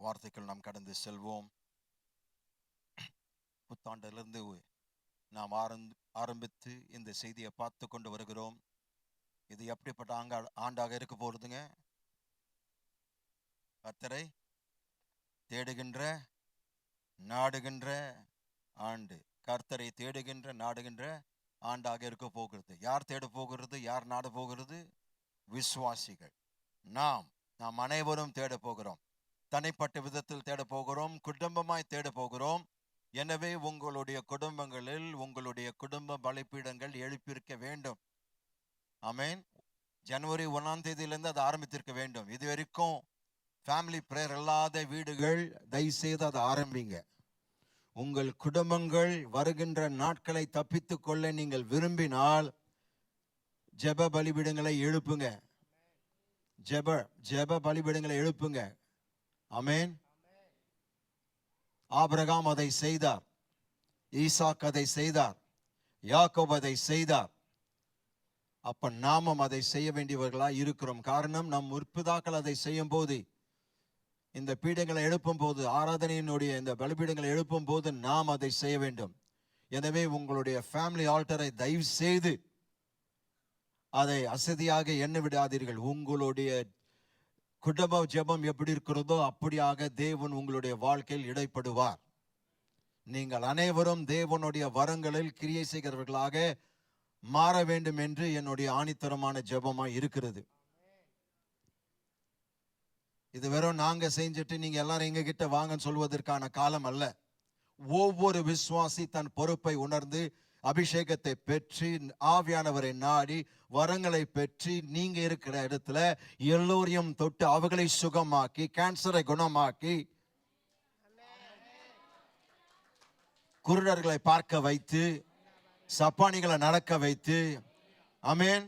வார்த்தைக்குள் நாம் கடந்து செல்வோம். புத்தாண்டிலிருந்து நாம் ஆரம்பித்து இந்த செய்தியை பார்த்து கொண்டு வருகிறோம். இது எப்படிப்பட்ட ஆண்டாக இருக்க போறதுங்க? கர்த்தரை தேடுகின்ற நாடுகின்ற ஆண்டு. கர்த்தரை தேடுகின்ற நாடுகின்ற ஆண்டாக இருக்க போகிறது. யார் தேட போகிறது? யார் நாட போகிறது? விசுவாசிகள். நாம் அனைவரும் தேட போகிறோம். தனிப்பட்ட விதத்தில் தேட போகிறோம், குடும்பமாய் தேட போகிறோம். எனவே உங்களுடைய குடும்பங்களில் உங்களுடைய குடும்ப பலிபீடங்கள் எழுப்பியிருக்க வேண்டும். ஆமென். ஜனவரி 1ஆம் தேதியிலிருந்து அது ஆரம்பித்திருக்க வேண்டும். இது வரைக்கும் ஃபேமிலி பிரேயர் இல்லாத வீடுகள், தயவுசெய்து அதை ஆரம்பிங்க. உங்கள் குடும்பங்கள் வருகின்ற நாட்களை தப்பித்து கொள்ள நீங்கள் விரும்பினால் ஜெப பலிபீடங்களை எழுப்புங்க. ஜெப பலிபீடங்களை எழுப்புங்க. ஆமென். ஆபிரகாம் அதை செய்தார், ஈசாக் அதை செய்தார், யாக்கோபு அதை செய்தார். அப்ப நாமும் அதை செய்ய வேண்டியவர்களாய் இருக்கிறோம். காரணம், நம் முற்பிதாக்கள் அதை செய்யும் போது, இந்த பீடங்களை எழுப்பும் போது, ஆராதனையினுடைய இந்த பலிபீடங்களை எழுப்பும் போது நாம் அதை செய்ய வேண்டும். எனவே உங்களுடைய ஃபேமிலி ஆல்டரை தயவு செய்து அதை அசதியாக எண்ண விடாதீர்கள். உங்களுடைய குடும்ப ஜெபம் எப்படி இருக்கிறதோ அப்படியாக தேவன் உங்களுடைய வாழ்க்கையில் இடைப்படுவார். நீங்கள் அனைவரும் தேவனுடைய வரங்களில் கிரியை செய்கிறவர்களாக மாற வேண்டும் என்று என்னுடைய ஆணித்தரமான ஜெபமாய் இருக்கிறது. இது வெறும் நாங்க செஞ்சுட்டு நீங்க எல்லாரும் எங்க கிட்ட வாங்கன்னு சொல்வதற்கான காலம் அல்ல. ஒவ்வொரு விசுவாசி தன் பொறுப்பை உணர்ந்து அபிஷேகத்தை பெற்று ஆவியானவரை நாடி வரங்களை பெற்று நீங்க இருக்கிற இடத்துல எல்லோரையும் தொட்டு அவர்களை சுகமாக்கி, கேன்சரை குணமாக்கி, குருடர்களை பார்க்க வைத்து, சப்பானிகளை நடக்க வைத்து, ஆமென்,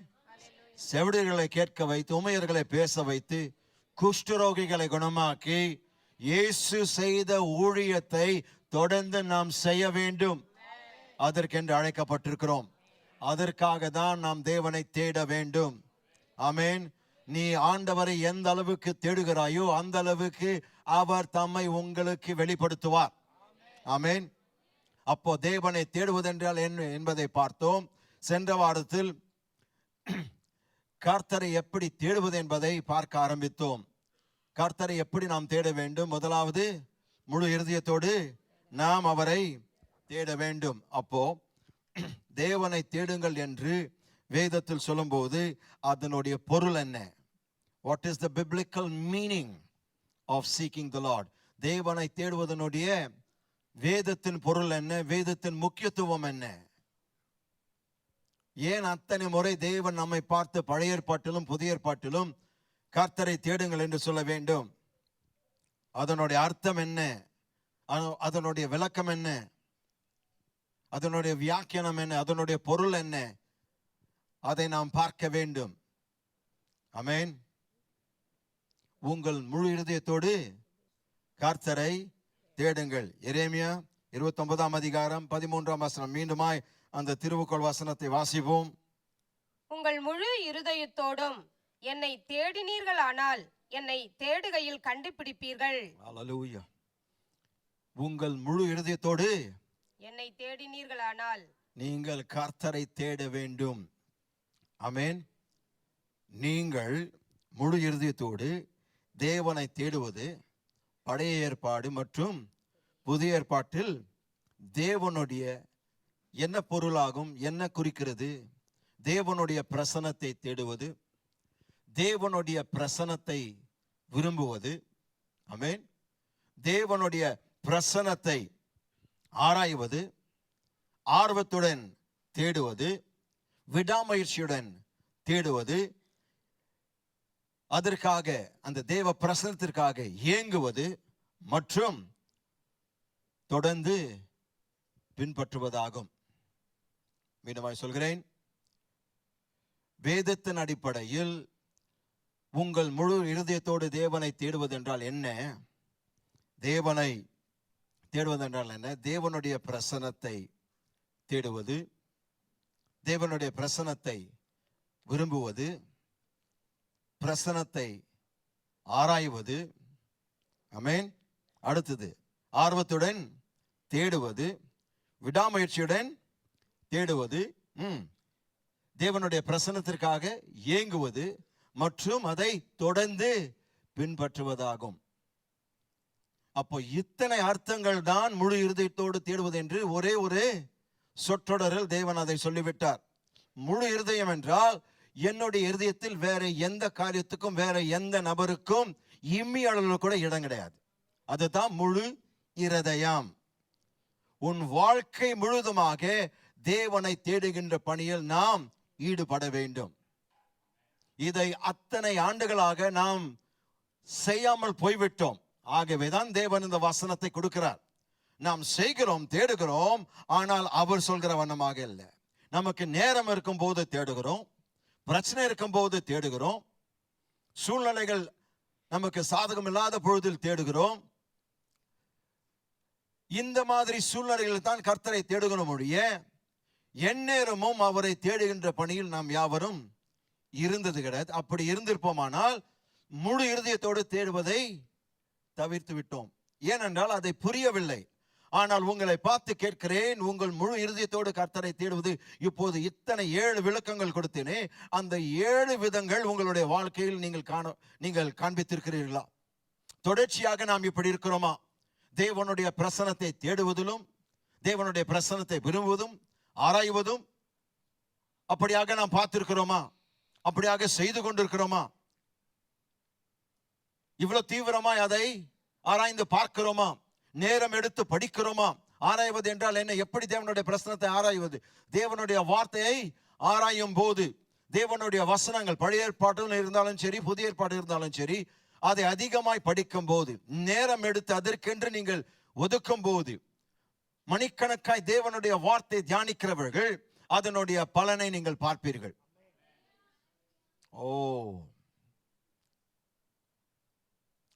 செவிடர்களை கேட்க வைத்து, உமையர்களை பேச வைத்து, குஷ்டரோகிகளை குணமாக்கி, இயேசு செய்த ஊழியத்தை தொடர்ந்து நாம் செய்ய வேண்டும். அதற்கென்று அழைக்கப்பட்டிருக்கிறோம். அதற்காக தான் நாம் தேவனை தேட வேண்டும். ஆமென். நீ ஆண்டவரை எந்த அளவுக்கு தேடுகிறாயோ அந்த அளவுக்கு அவர் தம்மை உங்களுக்கு வெளிப்படுத்துவார். ஆமென். அப்போ தேவனை தேடுவதென்றால் என்ன என்பதை பார்த்தோம். சென்ற வாரத்தில் கர்த்தரை எப்படி தேடுவது என்பதை பார்க்க ஆரம்பித்தோம். கர்த்தரை எப்படி நாம் தேட வேண்டும்? முதலாவது, முழு இருதயத்தோடு நாம் அவரை தேட வேண்டும். அப்போ தேவனை தேடுங்கள் என்று வேதத்தில் சொல்லும்போது அதனுடைய பொருள் என்ன? What is the biblical meaning of seeking the Lord? தேவனை தேடுவதனுடைய வேதத்தின் பொருள் என்ன? வேதத்தின் முக்கியத்துவம் என்ன? ஏன் அத்தனை முறை தேவன் நம்மை பார்த்து பழைய ஏற்பாட்டிலும் புதிய ஏற்பாட்டிலும் கர்த்தரை தேடுங்கள் என்று சொல்ல வேண்டும்? அதனுடைய அர்த்தம் என்ன? அதனுடைய விளக்கம் என்ன? அதனுடைய வியாக்கியானம் என்ன? அதனுடைய பொருள் என்ன? அதை நாம் பார்க்க வேண்டும். ஆமென். உங்கள் முழு இருதயத்தோடு கர்த்தரை தேடுங்கள். எரேமியா 29ஆம் அதிகாரம் 13ஆம் வசனம். மீண்டுமாய் அந்த திருவுக்கோள் வசனத்தை வாசிப்போம். உங்கள் முழு இருதயத்தோடும் என்னை தேடினீர்களானால் என்னை தேடுகையில் கண்டுபிடிப்பீர்கள். அல்லேலூயா. உங்கள் முழு இருதயத்தோடு என்னை தேடினீர்களானால் நீங்கள் கர்த்தரை தேட வேண்டும். ஆமென். நீங்கள் முழு இருதயத்தோடு தேவனை தேடுவது பழைய ஏற்பாடு மற்றும் புதிய ஏற்பாட்டில் தேவனுடைய என்ன பொருளாகும், என்ன குறிக்கிறது? தேவனுடைய பிரசன்னத்தை தேடுவது, தேவனுடைய பிரசன்னத்தை விரும்புவது. ஆமென். தேவனுடைய பிரசன்னத்தை ஆராய்வது, ஆர்வத்துடன் தேடுவது, விடாமுயற்சியுடன் தேடுவது, அதற்காக அந்த தேவ பிரசன்னத்திற்காக ஏங்குவது மற்றும் தொடர்ந்து பின்பற்றுவதாகும். மீண்டுமாய் சொல்கிறேன், வேதத்தின் அடிப்படையில் உங்கள் முழு இருதயத்தோடு தேவனை தேடுவது என்றால் என்ன? தேவனை தேடுவதென்றால் என்ன? தேவனுடைய பிரசன்னத்தை தேடுவது, தேவனுடைய பிரசன்னத்தை விரும்புவது, பிரசன்னத்தை ஆராய்வது. ஆமென். அடுத்தது ஆர்வத்துடன் தேடுவது, விடாமுயற்சியுடன் தேடுவது, தேவனுடைய பிரசன்னத்திற்காக ஏங்குவது மற்றும் அதை தொடர்ந்து பின்பற்றுவதாகும். அப்போ இத்தனை அர்த்தங்கள் தான் முழு இருதயத்தோடு தேடுவது என்று ஒரே ஒரு சொற்றொடரில் தேவன் அதை சொல்லிவிட்டார். முழு இருதயம் என்றால் என்னுடைய இருதயத்தில் வேற எந்த காரியத்துக்கும் வேற எந்த நபருக்கும் இம்மி அளவு கூட இடம் கிடையாது. அதுதான் முழு இருதயம். உன் வாழ்க்கை முழுதுமாக தேவனை தேடுகின்ற பணியில் நாம் ஈடுபட வேண்டும். இதை அத்தனை ஆண்டுகளாக நாம் செய்யாமல் போய்விட்டோம். ஆகவேதான் தேவன் இந்த வசனத்தை கொடுக்கிறார். நாம் செய்கிறோம், தேடுகிறோம், ஆனால் அவர் சொல்கிற வண்ணமாக இல்லை. நமக்கு நேரம் இருக்கும் போது தேடுகிறோம், பிரச்சனை இருக்கும் போது தேடுகிறோம், சூழ்நிலைகள் நமக்கு சாதகம் இல்லாத பொழுதில் தேடுகிறோம். இந்த மாதிரி சூழ்நிலைகளில் தான் கர்த்தரை தேடுகிறோம் ஒழிய எந்நேரமும் அவரை தேடுகின்ற பணியில் நாம் யாவரும் இருந்தது கிடையாது. அப்படி இருந்திருப்போமானால் முழு இருதயத்தோடு தேடுவதை தவிர்த்து விட்டோம். ஏனென்றால் அதை புரியவில்லை. ஆனால் உங்களை பார்த்து கேட்கிறேன், உங்கள் முழு இருதயத்தோடு கர்த்தரை தேடுவது, இப்போது இத்தனை 7 விளக்கங்கள் கொடுத்தேனே, அந்த 7 விதங்கள் உங்களுடைய வாழ்க்கையில் நீங்கள் காண்பித்திருக்கிறீர்களா? தொடர்ச்சியாக நாம் இப்படி இருக்கிறோமா? தேவனுடைய பிரசன்னத்தை தேடுவதிலும் தேவனுடைய பிரசன்னத்தை விரும்புவதும் ஆராய்வதும் அப்படியாக நாம் பார்த்திருக்கிறோமா? அப்படியாக செய்து கொண்டிருக்கிறோமா? இவ்வளவு தீவிரமாய் அதை ஆராய்ந்து பார்க்கிறோமா? நேரம் எடுத்து படிக்கிறோமா? ஆராய்வது என்றால் என்ன? எப்படி தேவனுடைய பிரசன்னத்தை ஆராய்வது? தேவனுடைய வார்த்தையை ஆராயும் போது, தேவனுடைய வசனங்கள் பழைய ஏற்பாடு இருந்தாலும் சரி, புதிய ஏற்பாடு இருந்தாலும் சரி, அதை அதிகமாய் படிக்கும் போது, நேரம் எடுத்து அதற்கென்று நீங்கள் ஒதுக்கும் போது, மணிக்கணக்காய் தேவனுடைய வார்த்தை தியானிக்கிறவர்கள் அதனுடைய பலனை நீங்கள் பார்ப்பீர்கள்.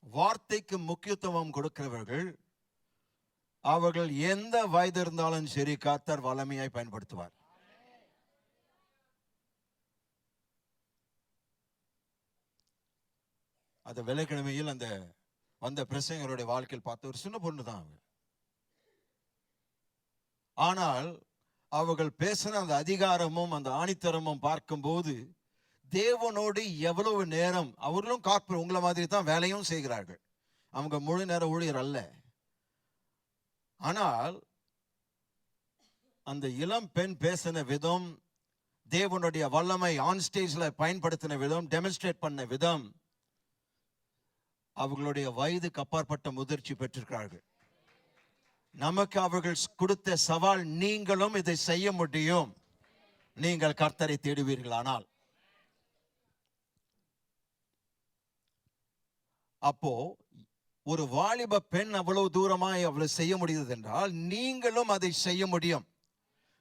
வார்த்தைக்கு முக்கியத்துவம் கொடுக்கிறவர்கள் அவர்கள் எந்த வயது இருந்தாலும் சரி கர்த்தர் வல்லமையாய் பயன்படுத்துவார். அது வெள்ளிக்கிழமையில் அந்த வந்த பிரசங்கருடைய வாழ்க்கையில் பார்த்த ஒரு சின்ன பொண்ணு தான். ஆனால் அவர்கள் பேசின அந்த அதிகாரமும் அந்த ஆணித்தரமும் பார்க்கும்போது தேவனோடு எவ்வளவு நேரம், அவர்களும் கார்ப்பரேட் உங்களை மாதிரி தான் வேலையும் செய்கிறார்கள், அவங்க முழு நேர ஊழியர் அல்ல. ஆனால் அந்த இளம் பெண் பேசின விதம், தேவனுடைய வல்லமை ஆன் ஸ்டேஜ்ல பயன்படுத்தின விதம், டெமான்ஸ்ட்ரேட் பண்ண விதம், அவர்களுடைய வயதுக்கு அப்பாற்பட்ட முதிர்ச்சி பெற்றிருக்கிறார்கள். நமக்கு அவர்கள் கொடுத்த சவால், நீங்களும் இதை செய்ய முடியும், நீங்கள் கர்த்தரை தேடுவீர்களானால். அப்போ ஒரு வாலிப பெண் அவ்வளவு தூரமாய் அவ்வளவு செய்ய முடியுது என்றால் நீங்களும் அதை செய்ய முடியும்.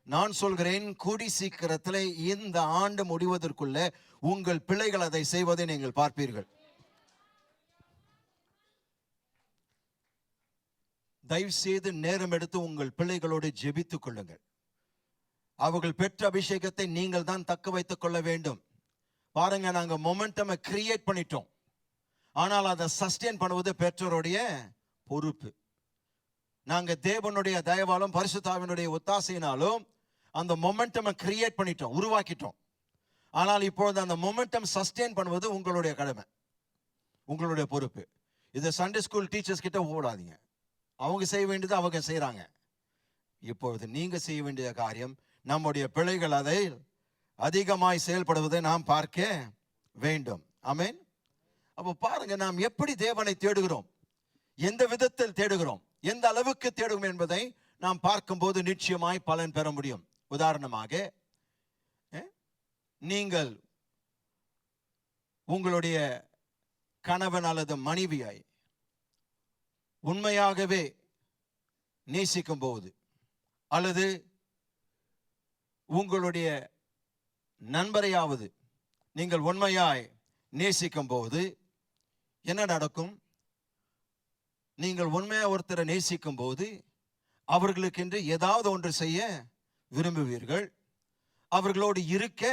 நான் சொல்கிறேன், கூடி சீக்கிரத்தில் இந்த ஆண்டு முடிவதற்குள்ள உங்கள் பிள்ளைகள் அதை செய்வதை நீங்கள் பார்ப்பீர்கள். தயவு செய்து நேரம் எடுத்து உங்கள் பிள்ளைகளோடு ஜெபித்துக் கொள்ளுங்கள். அவர்கள் பெற்ற அபிஷேகத்தை நீங்கள் தான் தக்க வைத்துக் கொள்ள வேண்டும். பாருங்க, நாங்க மொமெண்டம் கிரியேட் பண்ணிட்டோம், ஆனால் அதை சஸ்டெயின் பண்ணுவது பெற்றோருடைய பொறுப்பு. நாங்க தேவனுடைய தயவாலும் பரிசுத்தாவினுடைய ஒத்தாசையினாலும் அந்த மொமெண்டம் கிரியேட் பண்ணிட்டோம், உருவாக்கிட்டோம். ஆனால் இப்பொழுது அந்த மொமெண்டம் சஸ்டெயின் பண்ணுவது உங்களுடைய கடமை, உங்களுடைய பொறுப்பு. இதை சண்டே ஸ்கூல் டீச்சர்ஸ் கிட்ட போடாதீங்க. அவங்க செய்ய வேண்டியது அவங்க செய்யறாங்க. இப்பொழுது நீங்க செய்ய வேண்டிய காரியம், நம்முடைய பிள்ளைகள் அதை அதிகமாய் செயல்படுவதை நாம் பார்க்க வேண்டும். ஆமென். அப்போ பாருங்க, நாம் எப்படி தேவனை தேடுகிறோம், எந்த விதத்தில் தேடுகிறோம், எந்த அளவுக்கு தேடுகிறோம் என்பதை நாம் பார்க்கும்போது நிச்சயமாய் பலன் பெற முடியும். உதாரணமாக, நீங்கள் உங்களுடைய கணவன் அல்லது மனைவியை உண்மையாகவே நேசிக்கும் போது, அல்லது உங்களுடைய நண்பரையாவது நீங்கள் உண்மையாய் நேசிக்கும் போது என்ன நடக்கும்? நீங்கள் உண்மையா ஒருத்தரை நேசிக்கும் போது அவர்களுக்கென்று ஏதாவது ஒன்று செய்ய விரும்புவீர்கள், அவர்களோடு இருக்க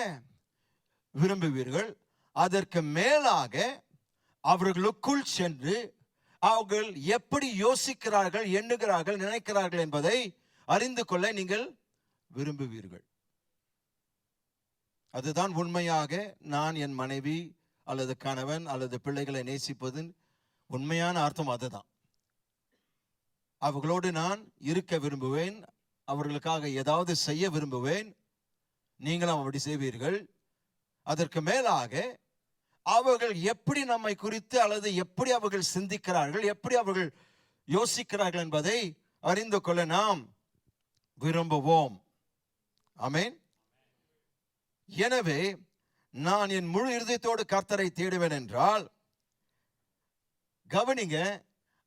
விரும்புவீர்கள். அதற்கு மேலாக அவர்களுக்குள் சென்று அவர்கள் எப்படி யோசிக்கிறார்கள், எண்ணுகிறார்கள், நினைக்கிறார்கள் என்பதை அறிந்து கொள்ள நீங்கள் விரும்புவீர்கள். அதுதான் உண்மையாக நான் என் மனைவி அல்லது கணவன் அல்லது பிள்ளைகளை நேசிப்பதின் உண்மையான அர்த்தம். அதுதான். அவர்களோடு நான் இருக்க விரும்புவேன், அவர்களுக்காக ஏதாவது செய்ய விரும்புவேன். நீங்களும் அப்படி செய்வீர்கள். அதற்கு மேலாக அவர்கள் எப்படி நம்மை குறித்து அல்லது எப்படி அவர்கள் சிந்திக்கிறார்கள், எப்படி அவர்கள் யோசிக்கிறார்கள் என்பதை அறிந்து கொள்ள நாம் விரும்புவோம். ஆமென். எனவே நான் என் முழு இருதயத்தோடு கர்த்தரை தேடுவேன் என்றால், கவனிங்க,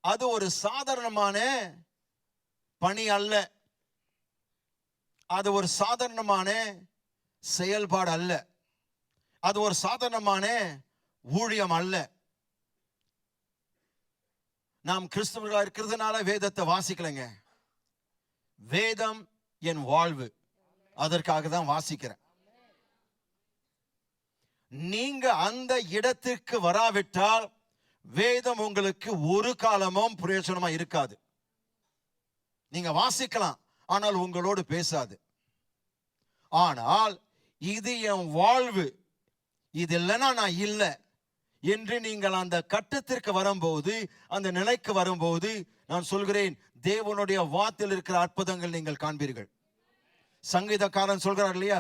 அது ஒரு சாதாரணமான பணி அல்ல. அது ஒரு சாதாரணமான செயல்பாடு அல்ல. அது ஒரு சாதாரணமான ஊழியம் அல்ல. நாம் கிறிஸ்தவர்களா இருக்கிறதுனால வேதத்தை வாசிக்கலைங்க. வேதம் என் வாழ்வு, அதற்காக தான் வாசிக்கிறேன். நீங்க அந்த இடத்திற்கு வராவிட்டால் வேதம் உங்களுக்கு ஒரு காலமும் பிரயோஜனமா இருக்காது. நீங்க வாசிக்கலாம், ஆனால் உங்களோடு பேசாது. ஆனால் இது என் வாழ்வு, இது இல்லைன்னா நான் இல்லை என்று நீங்கள் அந்த கட்டத்திற்கு வரும்போது, அந்த நிலைக்கு வரும்போது, நான் சொல்கிறேன், தேவனுடைய வார்த்தையில் இருக்கிற அற்புதங்கள் நீங்கள் காண்பீர்கள். சங்கீதக்காரன் சொல்கிறார் இல்லையா,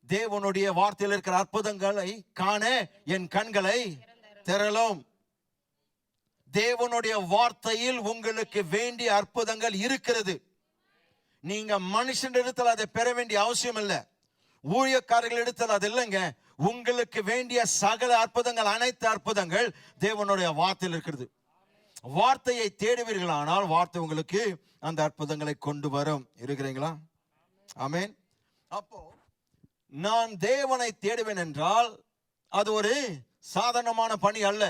தேவனுடைய வார்த்தையில் இருக்கிற அற்புதங்களை காண என் கண்களை திறலும். தேவனுடைய வார்த்தையில் உங்களுக்கு வேண்டிய அற்புதங்கள் இருக்கிறது. நீங்க மனுஷன் இடத்தில் அதை பெற வேண்டிய அவசியம் இல்லை. ஊழியக்காரர்கள் இடத்தில் அது இல்லைங்க. உங்களுக்கு வேண்டிய சகல அற்புதங்கள், அனைத்து அற்புதங்கள் தேவனுடைய வார்த்தையில் இருக்கிறது. வார்த்தையை தேடுவீர்களானால் வார்த்தை உங்களுக்கு அந்த அற்புதங்களை கொண்டு வரும். இருக்கிறீங்களா? ஆமென். அப்போ நான் தேவனை தேடுவேன் என்றால் அது ஒரு சாதாரணமான பணி அல்ல.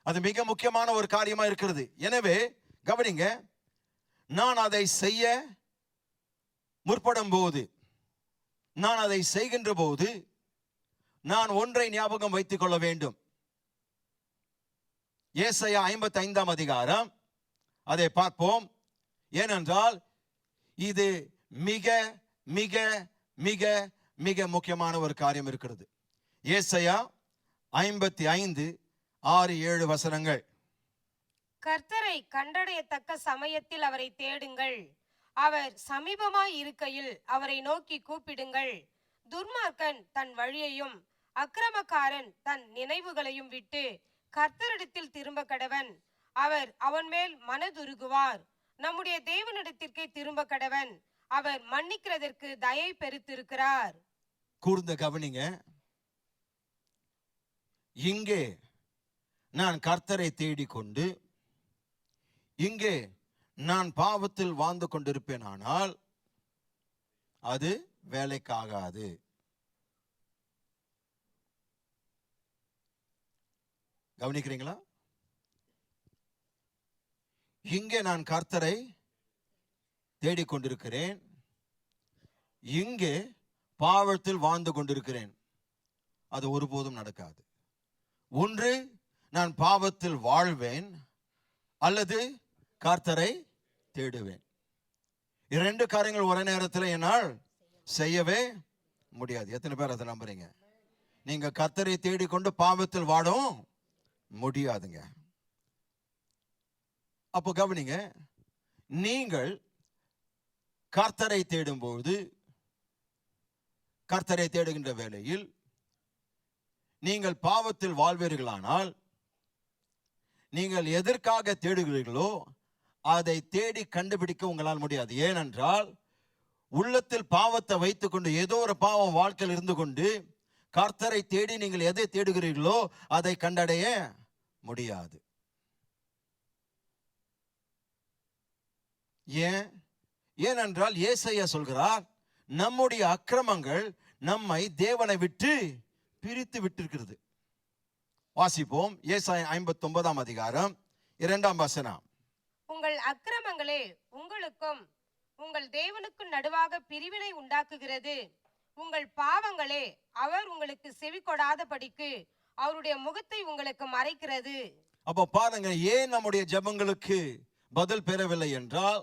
அது மிக முக்கியமான ஒரு காரியமா இருக்கிறது. எனவே கவனிங்க, நான் அதை செய்ய முற்படும் போது, நான் அதை செய்கின்ற போது நான் ஒன்றை ஞாபகம் வைத்துக் கொள்ள வேண்டும். ஏசாயா 55ஆம் அதிகாரம், அதை பார்ப்போம். ஏனென்றால் இது மிக மிக மிக மிக முக்கியமான ஒரு காரியம் இருக்கிறது. ஏசாயா 55 6 7 வசனங்கள். கர்த்தரை கண்டடையத்தக்க சமயத்தில் அவரை தேடுங்கள், அவர் சமீபமாய் இருக்கையில் அவரை நோக்கி கூப்பிடுங்கள். துர்மார்க்கன் தன் வழியையும் அக்கிரமக்காரன் தன் நினைவுகளையும் விட்டு கர்த்தரிடத்தில் திரும்ப கடவன். அவர் அவன் மேல் மனதுருகுவார். நம்முடைய தேவனிடத்திற்கே திரும்ப கடவன். அவர் மன்னிக்கிறதற்கு தயை பெருத்திருக்கிறார். கூர்ந்த கவனிங்க, இங்கே நான் கர்த்தரை தேடிக்கொண்டு இங்கே நான் பாவத்தில் வாழ்ந்து கொண்டிருப்பேன், ஆனால் அது வேலைக்காகாது. கவனிக்கிறீங்களா? இங்கே நான் கர்த்தரை தேடிக்கொண்டிருக்கிறேன், இங்கே பாவத்தில் வாழ்ந்து கொண்டிருக்கிறேன், அது ஒருபோதும் நடக்காது. ஒன்று நான் பாவத்தில் வாழ்வேன் அல்லது கர்த்தரை தேடுவேன். இரண்டு காரியங்கள் ஒரே நேரத்தில் என்னால் செய்யவே முடியாது. எத்தனை பேர் அதை நம்புறீங்க? நீங்க கர்த்தரை தேடிக்கொண்டு பாவத்தில் வாழவும் முடியாதுங்க. அப்போ கவனிங்க, நீங்கள் கர்த்தரை தேடும்போது, கர்த்தரை தேடுகின்ற வேளையில் நீங்கள் பாவத்தில் வாழ்வீர்களானால், நீங்கள் எதற்காக தேடுகிறீர்களோ அதை தேடி கண்டுபிடிக்க உங்களால் முடியாது. ஏனென்றால் உள்ளத்தில் பாவத்தை வைத்துக் கொண்டு, ஏதோ ஒரு பாவம் வாழ்க்கையில் இருந்து கொண்டு கர்த்தரை தேடி நீங்கள் எதை தேடுகிறீர்களோ அதை கண்டடைய முடியாது. ஏனென்றால் ஏசாயா சொல்கிறார், நம்முடைய அக்கிரமங்கள் நம்மை தேவனை விட்டு பிரித்து விட்டிருக்கிறது. வாசிப்போம். ஏசாயா 59ஆம் அதிகாரம் 2ஆம் வசனம். உங்கள் அக்கிரமங்களே உங்களுக்கும் உங்கள் தேவனுக்கும் நடுவாக பிரிவினை உண்டாக்குகிறது. உங்கள் பாவங்களே அவர் உங்களுக்கு செவி கொடாதபடிக்கு அவருடைய முகத்தை உங்களுக்கு மறைக்கிறது. அப்போ பாருங்க, ஏன் நம்முடைய ஜெபங்களுக்கு பதில் பெறவில்லை என்றால்,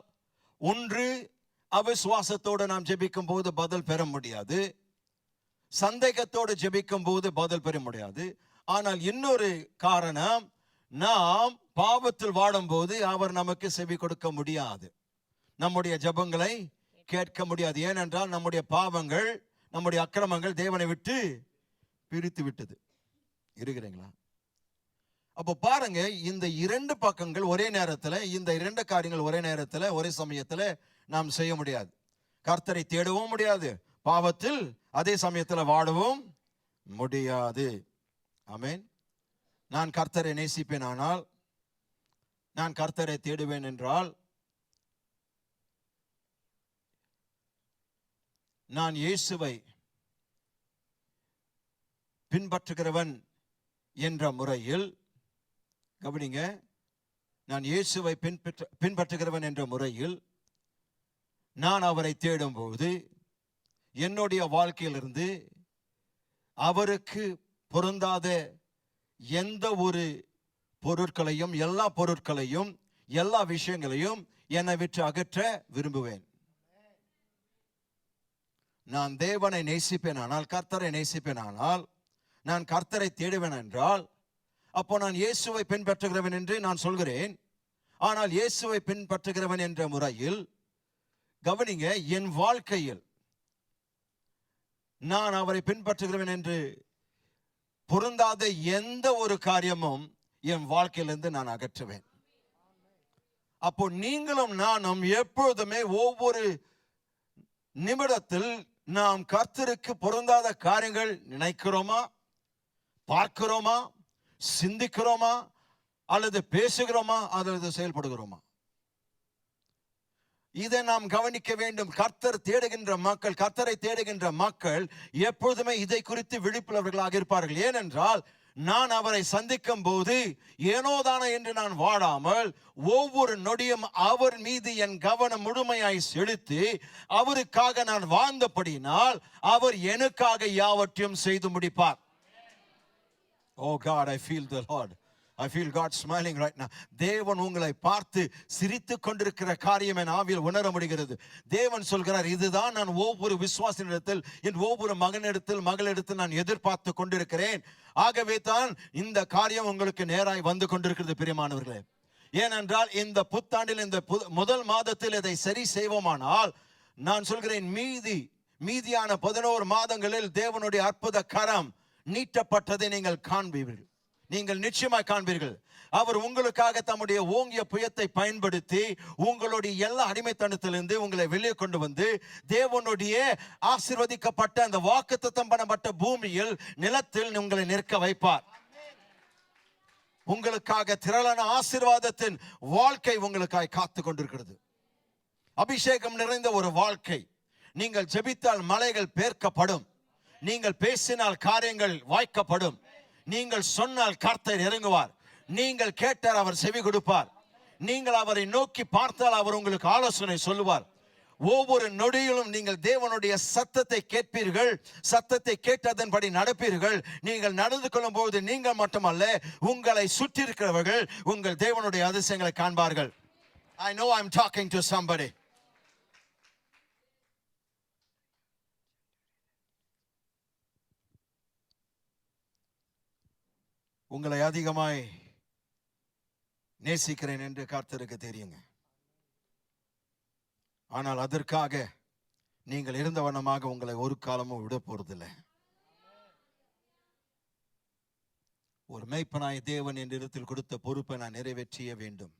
ஒன்று, அவிசுவாசத்தோடு நாம் ஜெபிக்கும் போது பதில் பெற முடியாது, சந்தேகத்தோடு ஜெபிக்கும் போது பதில் பெற முடியாது. ஆனால் இன்னொரு காரணம், நாம் பாவத்தில் வாடும்போது அவர் நமக்கு செவி கொடுக்க முடியாது, நம்முடைய ஜெபங்களை கேட்க முடியாது. ஏனென்றால் நம்முடைய பாவங்கள், நம்முடைய அக்கிரமங்கள் தேவனை விட்டு பிரித்து விட்டது. இருக்கிறீங்களா? அப்போ பாருங்க, இந்த இரண்டு பக்கங்கள் ஒரே நேரத்தில், இந்த இரண்டு காரியங்கள் ஒரே நேரத்தில் ஒரே சமயத்தில் நாம் செய்ய முடியாது. கர்த்தரை தேடவும் முடியாது, பாவத்தில் அதே சமயத்தில் வாடவும் முடியாது. ஆமென். நான் கர்த்தரை நேசிப்பேன், ஆனால் நான் கர்த்தரை தேடுவேன் என்றால், நான் இயேசுவை பின்பற்றுகிறவன் என்ற முறையில், கவனிங்க, நான் இயேசுவை பின்பற்றுகிறவன் என்ற முறையில் நான் அவரை தேடும்போது, என்னுடைய வாழ்க்கையிலிருந்து அவருக்கு பொருந்தாத எந்த ஒரு பொருட்களையும், எல்லா பொருட்களையும், எல்லா விஷயங்களையும் என்னை விட்டு அகற்ற விரும்புவேன். நான் தேவனை நேசிப்பேன் ஆனால், கர்த்தரை நேசிப்பேன் ஆனால், நான் கர்த்தரை தேடுவேன் என்றால், அப்போ நான் இயேசுவை பின்பற்றுகிறவன் என்று நான் சொல்கிறேன். ஆனால் இயேசுவை பின்பற்றுகிறவன் என்ற முறையில், கவனிங்க, என் வாழ்க்கையில் நான் அவரை பின்பற்றுகிறவன் என்று பொருந்தாத எந்த ஒரு காரியமும் என் வாழ்க்கையிலிருந்து நான் அகற்றுவேன். அப்போ நீங்களும் நானும் எப்பொழுதுமே ஒவ்வொரு நிமிடத்தில் நாம் கர்த்தருக்கு பொருந்தாத காரியங்கள் நினைக்கிறோமா, பார்க்கிறோமா, சிந்திக்கிறோமா, அல்லது பேசுகிறோமா, அல்லது செயல்படுகிறோமா? இதை நாம் கவனிக்க வேண்டும். கர்த்தர் தேடுகின்ற மக்கள், கர்த்தரை தேடுகின்ற மக்கள் எப்பொழுதுமே இதை குறித்து விழிப்புள்ளவர்களாக இருப்பார்கள். ஏனென்றால், நான் அவரை சந்திக்கும் போது ஏனோதான என்று நான் வாடாமல், ஒவ்வொரு நொடியும் அவர் மீது என் கவனம் முழுமையாய் செலுத்தி அவருக்காக நான் வாழ்ந்தபடியினால் அவர் எனக்காக யாவற்றையும் செய்து முடிப்பார். Oh God, I feel the Lord. I feel God smiling right now. தேவன் உங்களை பார்த்து சிரித்து கொண்டிருக்கிற காரியம் என் ஆவியில் உணர முடிகிறது. தேவன் சொல்கிறார், இதுதான் நான் ஒவ்வொரு விசுவாசினிடத்தில், என் ஒவ்வொரு மகனிடத்தில், மகளிடத்தில் நான் எதிர்பார்த்து கொண்டிருக்கிறேன். ஆகவே தான் இந்த காரியம் உங்களுக்கு நேராய் வந்து கொண்டிருக்கிறது பிரியமானவர்களே. ஏனென்றால் இந்த புத்தாண்டில், இந்த முதல் மாதத்தில் இதை சரி செய்வோமானால், நான் சொல்கிறேன், மீதியான 11 மாதங்களில் தேவனுடைய அற்புத கரம் நீட்டப்பட்டதை நீங்கள் காண்பீர்கள். நீங்கள் நிச்சயமாய் காண்பீர்கள். அவர் உங்களுக்காக தம்முடைய ஓங்கிய புயத்தை பயன்படுத்தி உங்களுடைய எல்லா அடிமைத்தனத்திலிருந்து உங்களை வெளியே கொண்டு வந்து தேவனுடைய ஆசீர்வதிக்கப்பட்ட அந்த வாக்குத்தத்தம் பண்ணப்பட்ட பூமியில், நிலத்தில் உங்களை நிற்க வைப்பார். உங்களுக்காக திரளான ஆசீர்வாதத்தின் வாழ்க்கை உங்களுக்காக காத்து கொண்டிருக்கிறது. அபிஷேகம் நிறைந்த ஒரு வாழ்க்கை. நீங்கள் ஜெபித்தால் மலைகள் பேர்க்கப்படும், நீங்கள் பேசினால் காரியங்கள் வாய்க்கப்படும், நீங்கள் சொன்னால் கர்த்தர் இறங்குவார், நீங்கள் கேட்டால் அவர் செவி கொடுப்பார், நீங்கள் அவரை நோக்கி பார்த்தால் அவர் உங்களுக்கு ஆலோசனை சொல்லுவார். ஒவ்வொரு நொடியிலும் நீங்கள் தேவனுடைய சத்தத்தை கேட்பீர்கள், சத்தத்தை கேட்டதன்படி நடப்பீர்கள். நீங்கள் நடந்து கொள்ளும் போது நீங்கள் மட்டுமல்ல, உங்களை சுற்றி இருக்கிறவர்கள் உங்கள் தேவனுடைய அதிசயங்களை காண்பார்கள். I know I'm talking to somebody. உங்களை அதிகமாய் நேசிக்கிறேன் என்று கர்த்தருக்கு தெரியுங்க. ஆனால் அதற்காக நீங்கள் இருந்த வண்ணமாக உங்களை ஒரு காலமும் விட போறதில்லை. ஒரு மேய்ப்பனாய் தேவன் என் இடத்தில் கொடுத்த பொறுப்பை நான் நிறைவேற்றிய வேண்டும்.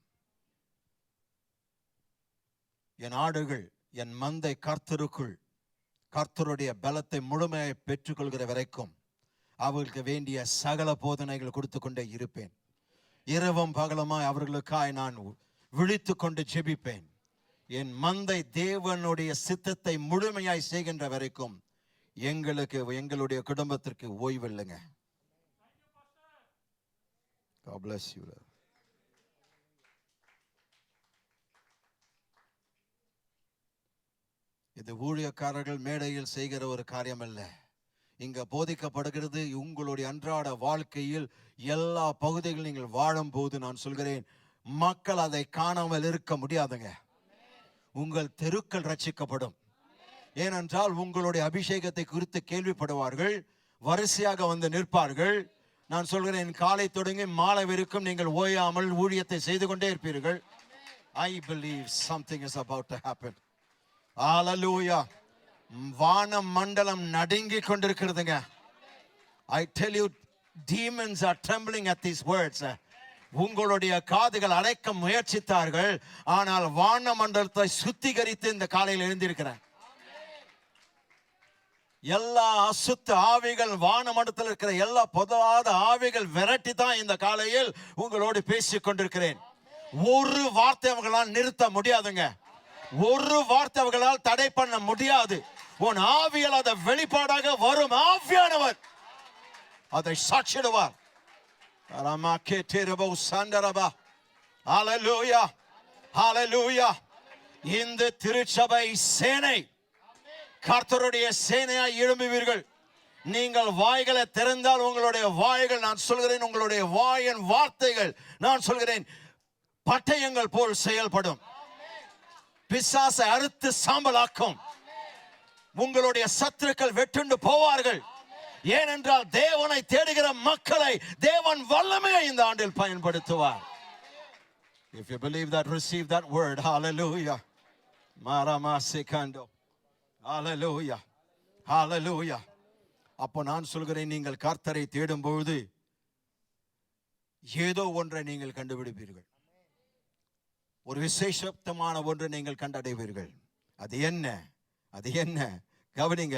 என் ஆடுகள், என் மந்தை கர்த்தருக்குள், கர்த்தருடைய பலத்தை முழுமையாய் பெற்றுக்கொள்கிற வரைக்கும் அவர்களுக்கு வேண்டிய சகல போதனைகள் கொடுத்து கொண்டே இருப்பேன். இரவும் பகலுமாய் அவர்களுக்காய் நான் விழித்து கொண்டு ஜெபிப்பேன். என் மந்தை தேவனுடைய சித்தத்தை முழுமையாய் செய்கின்ற வரைக்கும் எங்களுடைய குடும்பத்திற்கு ஓய்வில்லைங்க. God bless you. இது ஊழியக்காரர்கள் மேடையில் செய்கிற ஒரு காரியம் அல்ல. இங்க போதிக்கப்படுகிறது. உங்களுடைய அன்றாட வாழ்க்கையில் எல்லா பகுதிகளிலும் நீங்கள் வாழும் போது நான் சொல்கிறேன், மக்கள் அதை காணாமல் இருக்க முடியாதுங்க. உங்கள் தெருக்கள் ரட்சிக்கப்படும். ஏனென்றால் உங்களுடைய அபிஷேகத்தை குறித்து கேள்விப்படுவார்கள், வரிசையாக வந்து நிற்பார்கள். நான் சொல்கிறேன், காலை தொடங்கி மாலை வரைக்கும் நீங்கள் ஓயாமல் ஊழியத்தை செய்து கொண்டே இருப்பீர்கள். I believe something is about to happen. Hallelujah. வான மண்டலம் நடுங்கி கொண்டிருக்கிறதுங்க. I tell you, demons are trembling at these words. உங்களுடைய காதுகள் அடைக்க முயற்சித்தார்கள், ஆனால் வான மண்டலத்தை சுத்திகரித்து இந்த காலையில் எழுந்திருக்கிறேன். எல்லா அசுத்த ஆவிகள், வான மண்டலத்தில் இருக்கிற எல்லா பொதுவாத ஆவிகள் விரட்டி தான் இந்த காலையில் உங்களோடு பேசிக் கொண்டிருக்கிறேன். ஒரு வார்த்தை அவங்களால் நிறுத்த முடியாதுங்க. ஒரு வார்த்தை அவர்களால் தடை பண்ண முடியாது. உன் ஆவியால் அதை வெளிப்பாடாக வரும். ஆவியானவர் அதை சாட்சிடுவார். ஹல்லேலூயா, ஹல்லேலூயா. இந்த திருச்சபை சேனை கர்த்தருடைய சேனையாய் எழும்புவீர்கள். நீங்கள் வாய்களை திறந்தால் உங்களுடைய வாய்கள், நான் சொல்கிறேன், உங்களுடைய வாயின் வார்த்தைகள், நான் சொல்கிறேன், பட்டயங்கள் போல் செயல்படும். பிசாசை அறுத்து சாம்பலாக்கும். உங்களுடைய சத்துருக்கள் வெட்டுண்டு போவார்கள். ஏனென்றால் தேவனை தேடுகிற மக்களை தேவன் வல்லமையை இந்த ஆண்டில் பயன்படுத்துவார். If you believe that, receive that word. Hallelujah. Marama sekando. Hallelujah. Hallelujah. அப்போ நான் சொல்கிறேன், நீங்கள் கர்த்தரை தேடும் பொழுது ஏதோ ஒன்றை நீங்கள் கண்டுபிடிப்பீர்கள். ஒரு விசேஷமான ஒன்றை நீங்கள் கண்டடைவீர்கள். அது என்ன? அது என்ன? கவனிங்க.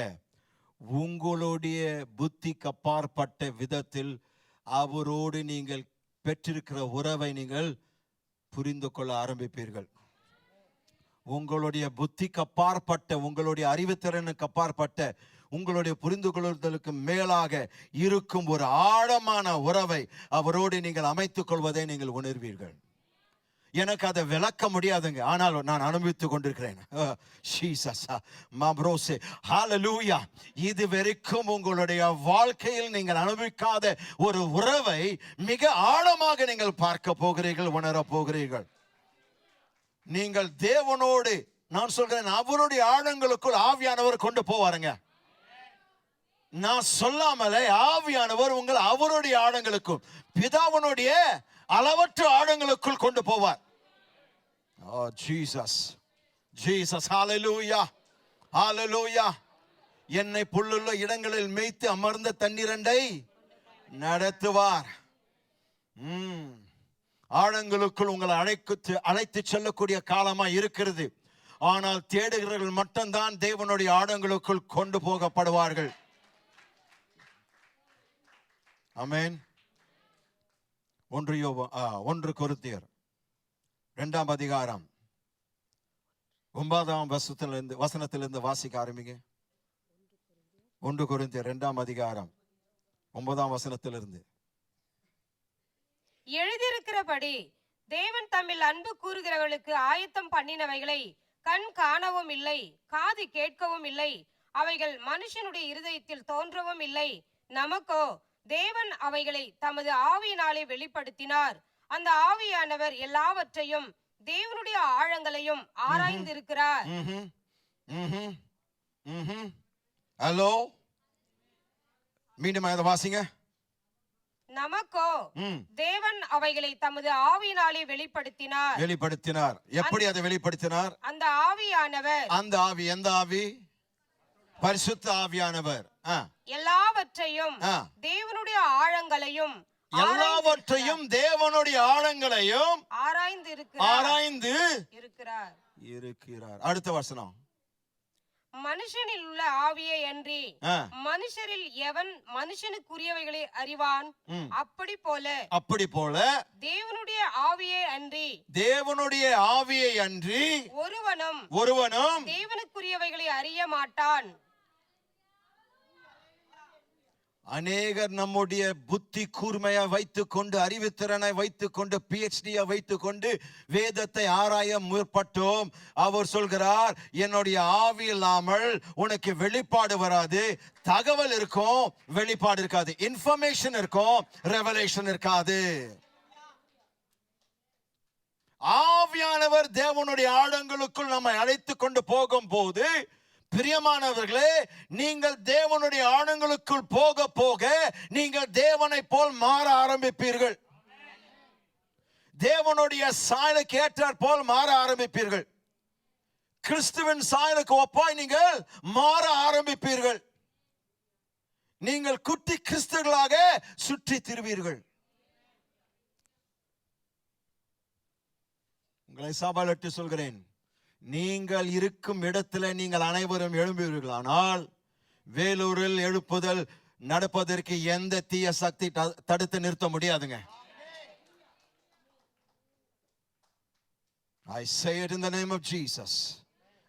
உங்களுடைய புத்திக்கு அப்பாற்பட்ட விதத்தில் அவரோடு நீங்கள் பெற்றிருக்கிற உறவை நீங்கள் புரிந்து கொள்ள ஆரம்பிப்பீர்கள். உங்களுடைய புத்திக்கு அப்பாற்பட்ட, உங்களுடைய அறிவுத்திறனுக்கு அப்பாற்பட்ட, உங்களுடைய புரிந்து கொள்ளுதலுக்கு மேலாக இருக்கும் ஒரு ஆழமான உறவை அவரோடு நீங்கள் அமைத்துக் கொள்வதை நீங்கள் உணர்வீர்கள். எனக்கு அதை விளக்க முடியாதுங்க, ஆனால் நான் அனுபவித்துக் கொண்டிருக்கிறேன். ஹல்லேலூயா. இது வரைக்கும் உங்களுடைய வாழ்க்கையில் நீங்கள் அனுபவிக்காத ஒரு உறவை மிக ஆழமாக நீங்கள் பார்க்க போகிறீர்கள், உணர போகிறீர்கள். நீங்கள் தேவனோடு, நான் சொல்கிறேன், அவருடைய ஆழங்களுக்குள் ஆவியானவர் கொண்டு போவாருங்க. நான் சொல்லாமலே ஆவியானவர் உங்கள் அவருடைய ஆழங்களுக்கும் பிதாவினுடைய அளவற்ற ஆழங்களுக்குள் கொண்டு போவார். Oh Jesus, Jesus, hallelujah, hallelujah. என்னை புல்லுள்ள இடங்களில் மேய்த்து அமர்ந்த தண்ணீரண்டை நடத்துவார். ஆழங்களுக்குள் உங்களை அழைத்து செல்லக்கூடிய காலமா இருக்கிறது. ஆனால் தேடுகிறவர்கள் மட்டும்தான் தேவனுடைய ஆழங்களுக்குள் கொண்டு போகப்படுவார்கள். ஆமென். 1 கொரிந்தியர் 2ஆம் அதிகாரம் 9ஆம் வசனத்திலிருந்து வாசிக்க ஆரம்பிங்க. 1 கொரிந்தியர் 2ஆம் அதிகாரம் 9ஆம் வசனத்திலிருந்து. எழுதியிருக்கிறபடி தேவன் தம்மில் அன்பு கூறுகிறவர்களுக்கு ஆயத்தம் பண்ணினவைகளை கண் காணவும் இல்லை, காது கேட்கவும் இல்லை, அவைகள் மனுஷனுடைய இருதயத்தில் தோன்றவும் இல்லை. நமக்கோ தேவன் அவைகளை தமது ஆவியினாலே வெளிப்படுத்தினார். அந்த ஆவியானவர் எல்லாவற்றையும், தேவனுடைய ஆழங்களையும் ஆராய்ந்திருக்கிறார். ஹலோ, மீண்டும் அதை வாசிங்க. நமக்கோ தேவன் அவைகளை தமது ஆவியினாலே வெளிப்படுத்தினார். எப்படி அதை வெளிப்படுத்தினார்? அந்த ஆவியானவர். அந்த ஆவி எந்த ஆவி? பரிசுத்த ஆவியானவர். எல்லாவற்றையும் தேவனுடைய ஆழங்களையும் ஆராய்ந்து இருக்கிறார். அடுத்த வசனம். மனுஷனில் உள்ள ஆவியை அன்றி மனுஷரில் எவன் மனுஷனுக்குரியவைகளை அறிவான்? அப்படி போல தேவனுடைய ஆவியை அன்றி ஒருவனும் தேவனுக்குரியவைகளை அறிய மாட்டான். அநேகர் நம்முடைய புத்தி கூர்மையை வைத்துக்கொண்டு, அறிவுத்திறனை வைத்துக்கொண்டு, PhD வைத்துக்கொண்டு வேதத்தை ஆராய முற்பட்டோம். அவர் சொல்கிறார், என்னுடைய ஆவி இல்லாமல் உனக்கு வெளிப்பாடு வராது. தகவல் இருக்கும், வெளிப்பாடு இருக்காது. இன்ஃபர்மேஷன் இருக்கும், ரெவலேஷன் இருக்காது. ஆவியானவர் தேவனுடைய ஆழங்களுக்குள் நம்மை அழைத்து கொண்டு போகும் போது, பிரியமானவர்களே, நீங்கள் தேவனுடைய ஆழங்களுக்குள் போக போக நீங்கள் தேவனை போல் மாற ஆரம்பிப்பீர்கள். தேவனுடைய சாயலுக்கு ஏற்றாற் போல் மாற ஆரம்பிப்பீர்கள். கிறிஸ்துவின் சாயலுக்கு ஒப்பாய் நீங்கள் மாற ஆரம்பிப்பீர்கள். நீங்கள் குட்டி கிறிஸ்துவர்களாக சுற்றி திருவீர்கள். உங்களை சவாலிட்டு சொல்கிறேன், நீங்கள் இருக்கும் இடத்துல நீங்கள் அனைவரும் எழும்புவீர்களானால் வேலூரில் எழுப்புதல் நடப்பதற்கு எந்த தீய சக்தி தடுத்து நிறுத்த முடியாதுங்க. I say it in the name of Jesus,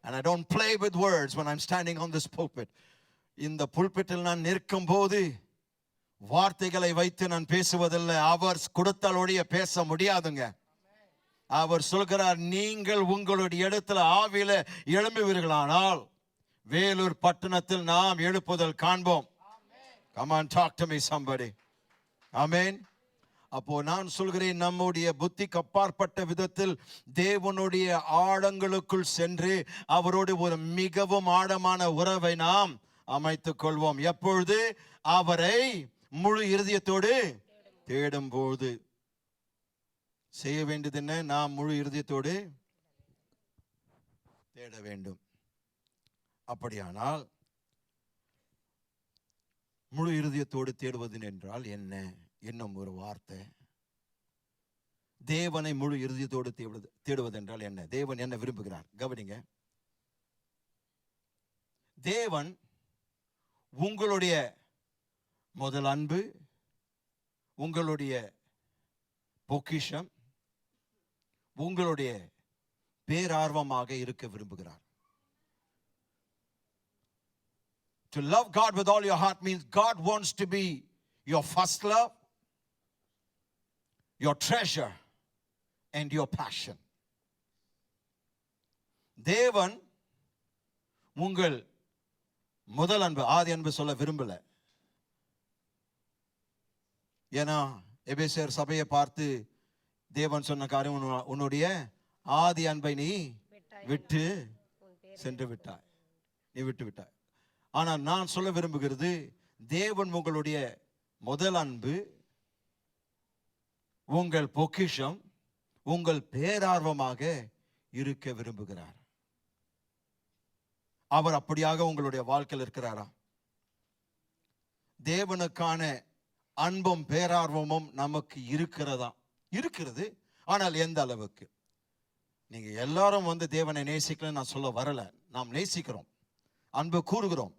and I don't play with words when I'm standing on this pulpit. இந்த புல்பிட்டில் நான் நிற்கும் போது வார்த்தைகளை வைத்து நான் பேசுவதில்லை. அவர் கொடுத்தால் ஒழிய பேச முடியாதுங்க. அவர் சொல்கிறார், நீங்கள் உங்களுடைய இடத்துல ஆவியில எழும்புவீர்களானால் வேலூர் பட்டணத்தில் நாம் எழுப்புதல் காண்போம். Come on, talk to me somebody. Amen. அப்போ நான் சொல்கிறேன், நம்முடைய புத்திக்கு அப்பாற்பட்ட விதத்தில் தேவனுடைய ஆழங்களுக்குள் சென்று அவரோடு ஒரு மிகவும் ஆழமான உறவை நாம் அமைத்துக் கொள்வோம். எப்பொழுது? அவரை முழு இருதயத்தோடு தேடும்போது. செய்ய வேண்டியது என்ன? நாம் முழு இருதயத்தோடு தேட வேண்டும். அப்படியானால் முழு இருதயத்தோடு தேடுவது என்றால் என்ன? இன்னும் ஒரு வார்த்தை, தேவனை முழு இருதயத்தோடு தேடுவது என்றால் என்ன? தேவன் என்ன விரும்புகிறார்? கவனிங்க. தேவன் உங்களுடைய முதல் அன்பு, உங்களுடைய பொக்கிஷம், உங்களுடைய பேரார்வமாக இருக்க விரும்புகிறார். To love God with all your heart means God wants to be your first love, your treasure and your passion. தேவன் உங்கள் முதல் அன்பு, ஆதி அன்பு சொல்ல விரும்பல. ஏன்னா எபேசியர் சபையை பார்த்து தேவன் சொன்ன காரியம், உன்னுடைய ஆதி அன்பை நீ விட்டு சென்று விட்டாய், நீ விட்டு விட்டாய். ஆனால் நான் சொல்ல விரும்புகிறது, தேவன் உங்களுடைய முதல் அன்பு, உங்கள் பொக்கிஷம், உங்கள் பேரார்வமாக இருக்க விரும்புகிறார். அவர் அப்படியாக உங்களுடைய வாழ்க்கையில் இருக்கிறாரா? தேவனுக்கான அன்பும் பேரார்வமும் நமக்கு இருக்கிறதா? இருக்கிறது. ஆனால் எந்த அளவுக்கு? நீங்க எல்லாரும் தேவனை நேசிக்கலன்னு நான் சொல்ல வரல. நாம் நேசிக்கிறோம், அன்பு கூறுகிறோம்,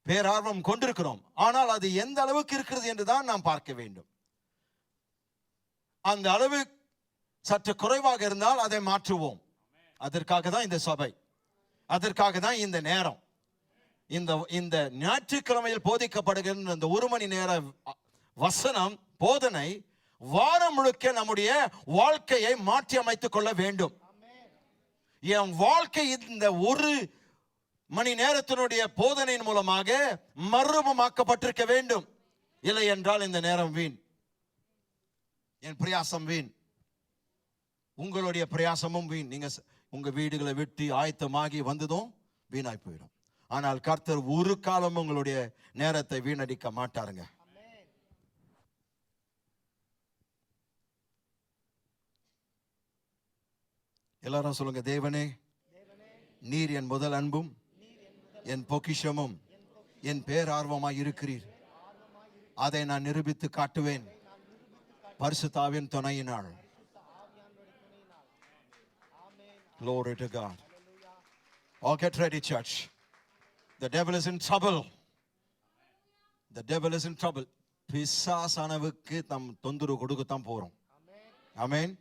பேரார்வம் கொண்டிருக்கிறோம். ஆனால் அது எந்த அளவுக்கு இருக்கிறது என்றுதான் நாம் பார்க்க வேண்டும். அந்த அளவு சற்று குறைவாக இருந்தால் அதை மாற்றுவோம். அதற்காக தான் இந்த சபை, அதற்காக தான் இந்த நேரம். இந்த ஞாயிற்றுக்கிழமையில் போதிக்கப்படுகின்ற இந்த 1 மணி நேர வசனம் போதனை வாரம் முழுக்க நம்முடைய வாழ்க்கையை மாற்றி அமைத்துக் கொள்ள வேண்டும். என் வாழ்க்கை இந்த 1 மணி நேரத்தினுடைய போதனையின் மூலமாக மறுரூபமாக்கப்பட்டிருக்க வேண்டும். இல்லை என்றால் இந்த நேரம் வீண், என் பிரயாசம் வீண், உங்களுடைய பிரயாசமும் வீண். நீங்க உங்க வீடுகளை விட்டு ஆயத்தமாகி வந்ததும் வீணாய் போயிடும். ஆனால் கர்த்தர் ஒரு காலம் உங்களுடைய நேரத்தை வீணடிக்க மாட்டாருங்க. எல்லாரும் சொல்லுங்க, தேவனே, நீர் என் முதல் அன்பும் என் பொக்கிஷமும் என் பேரார்வமாய் இருக்கிறீர். அதை நான் நிரூபித்து காட்டுவேன் பரிசுத்தாவின் துணையினால். Glory to God. Oh, get ready, church. The devil is in trouble. The devil is in trouble. பிசாசானவுக்கு தம் தொந்தரவு கொடுக்கத்தான் போறோம். ஆமென்.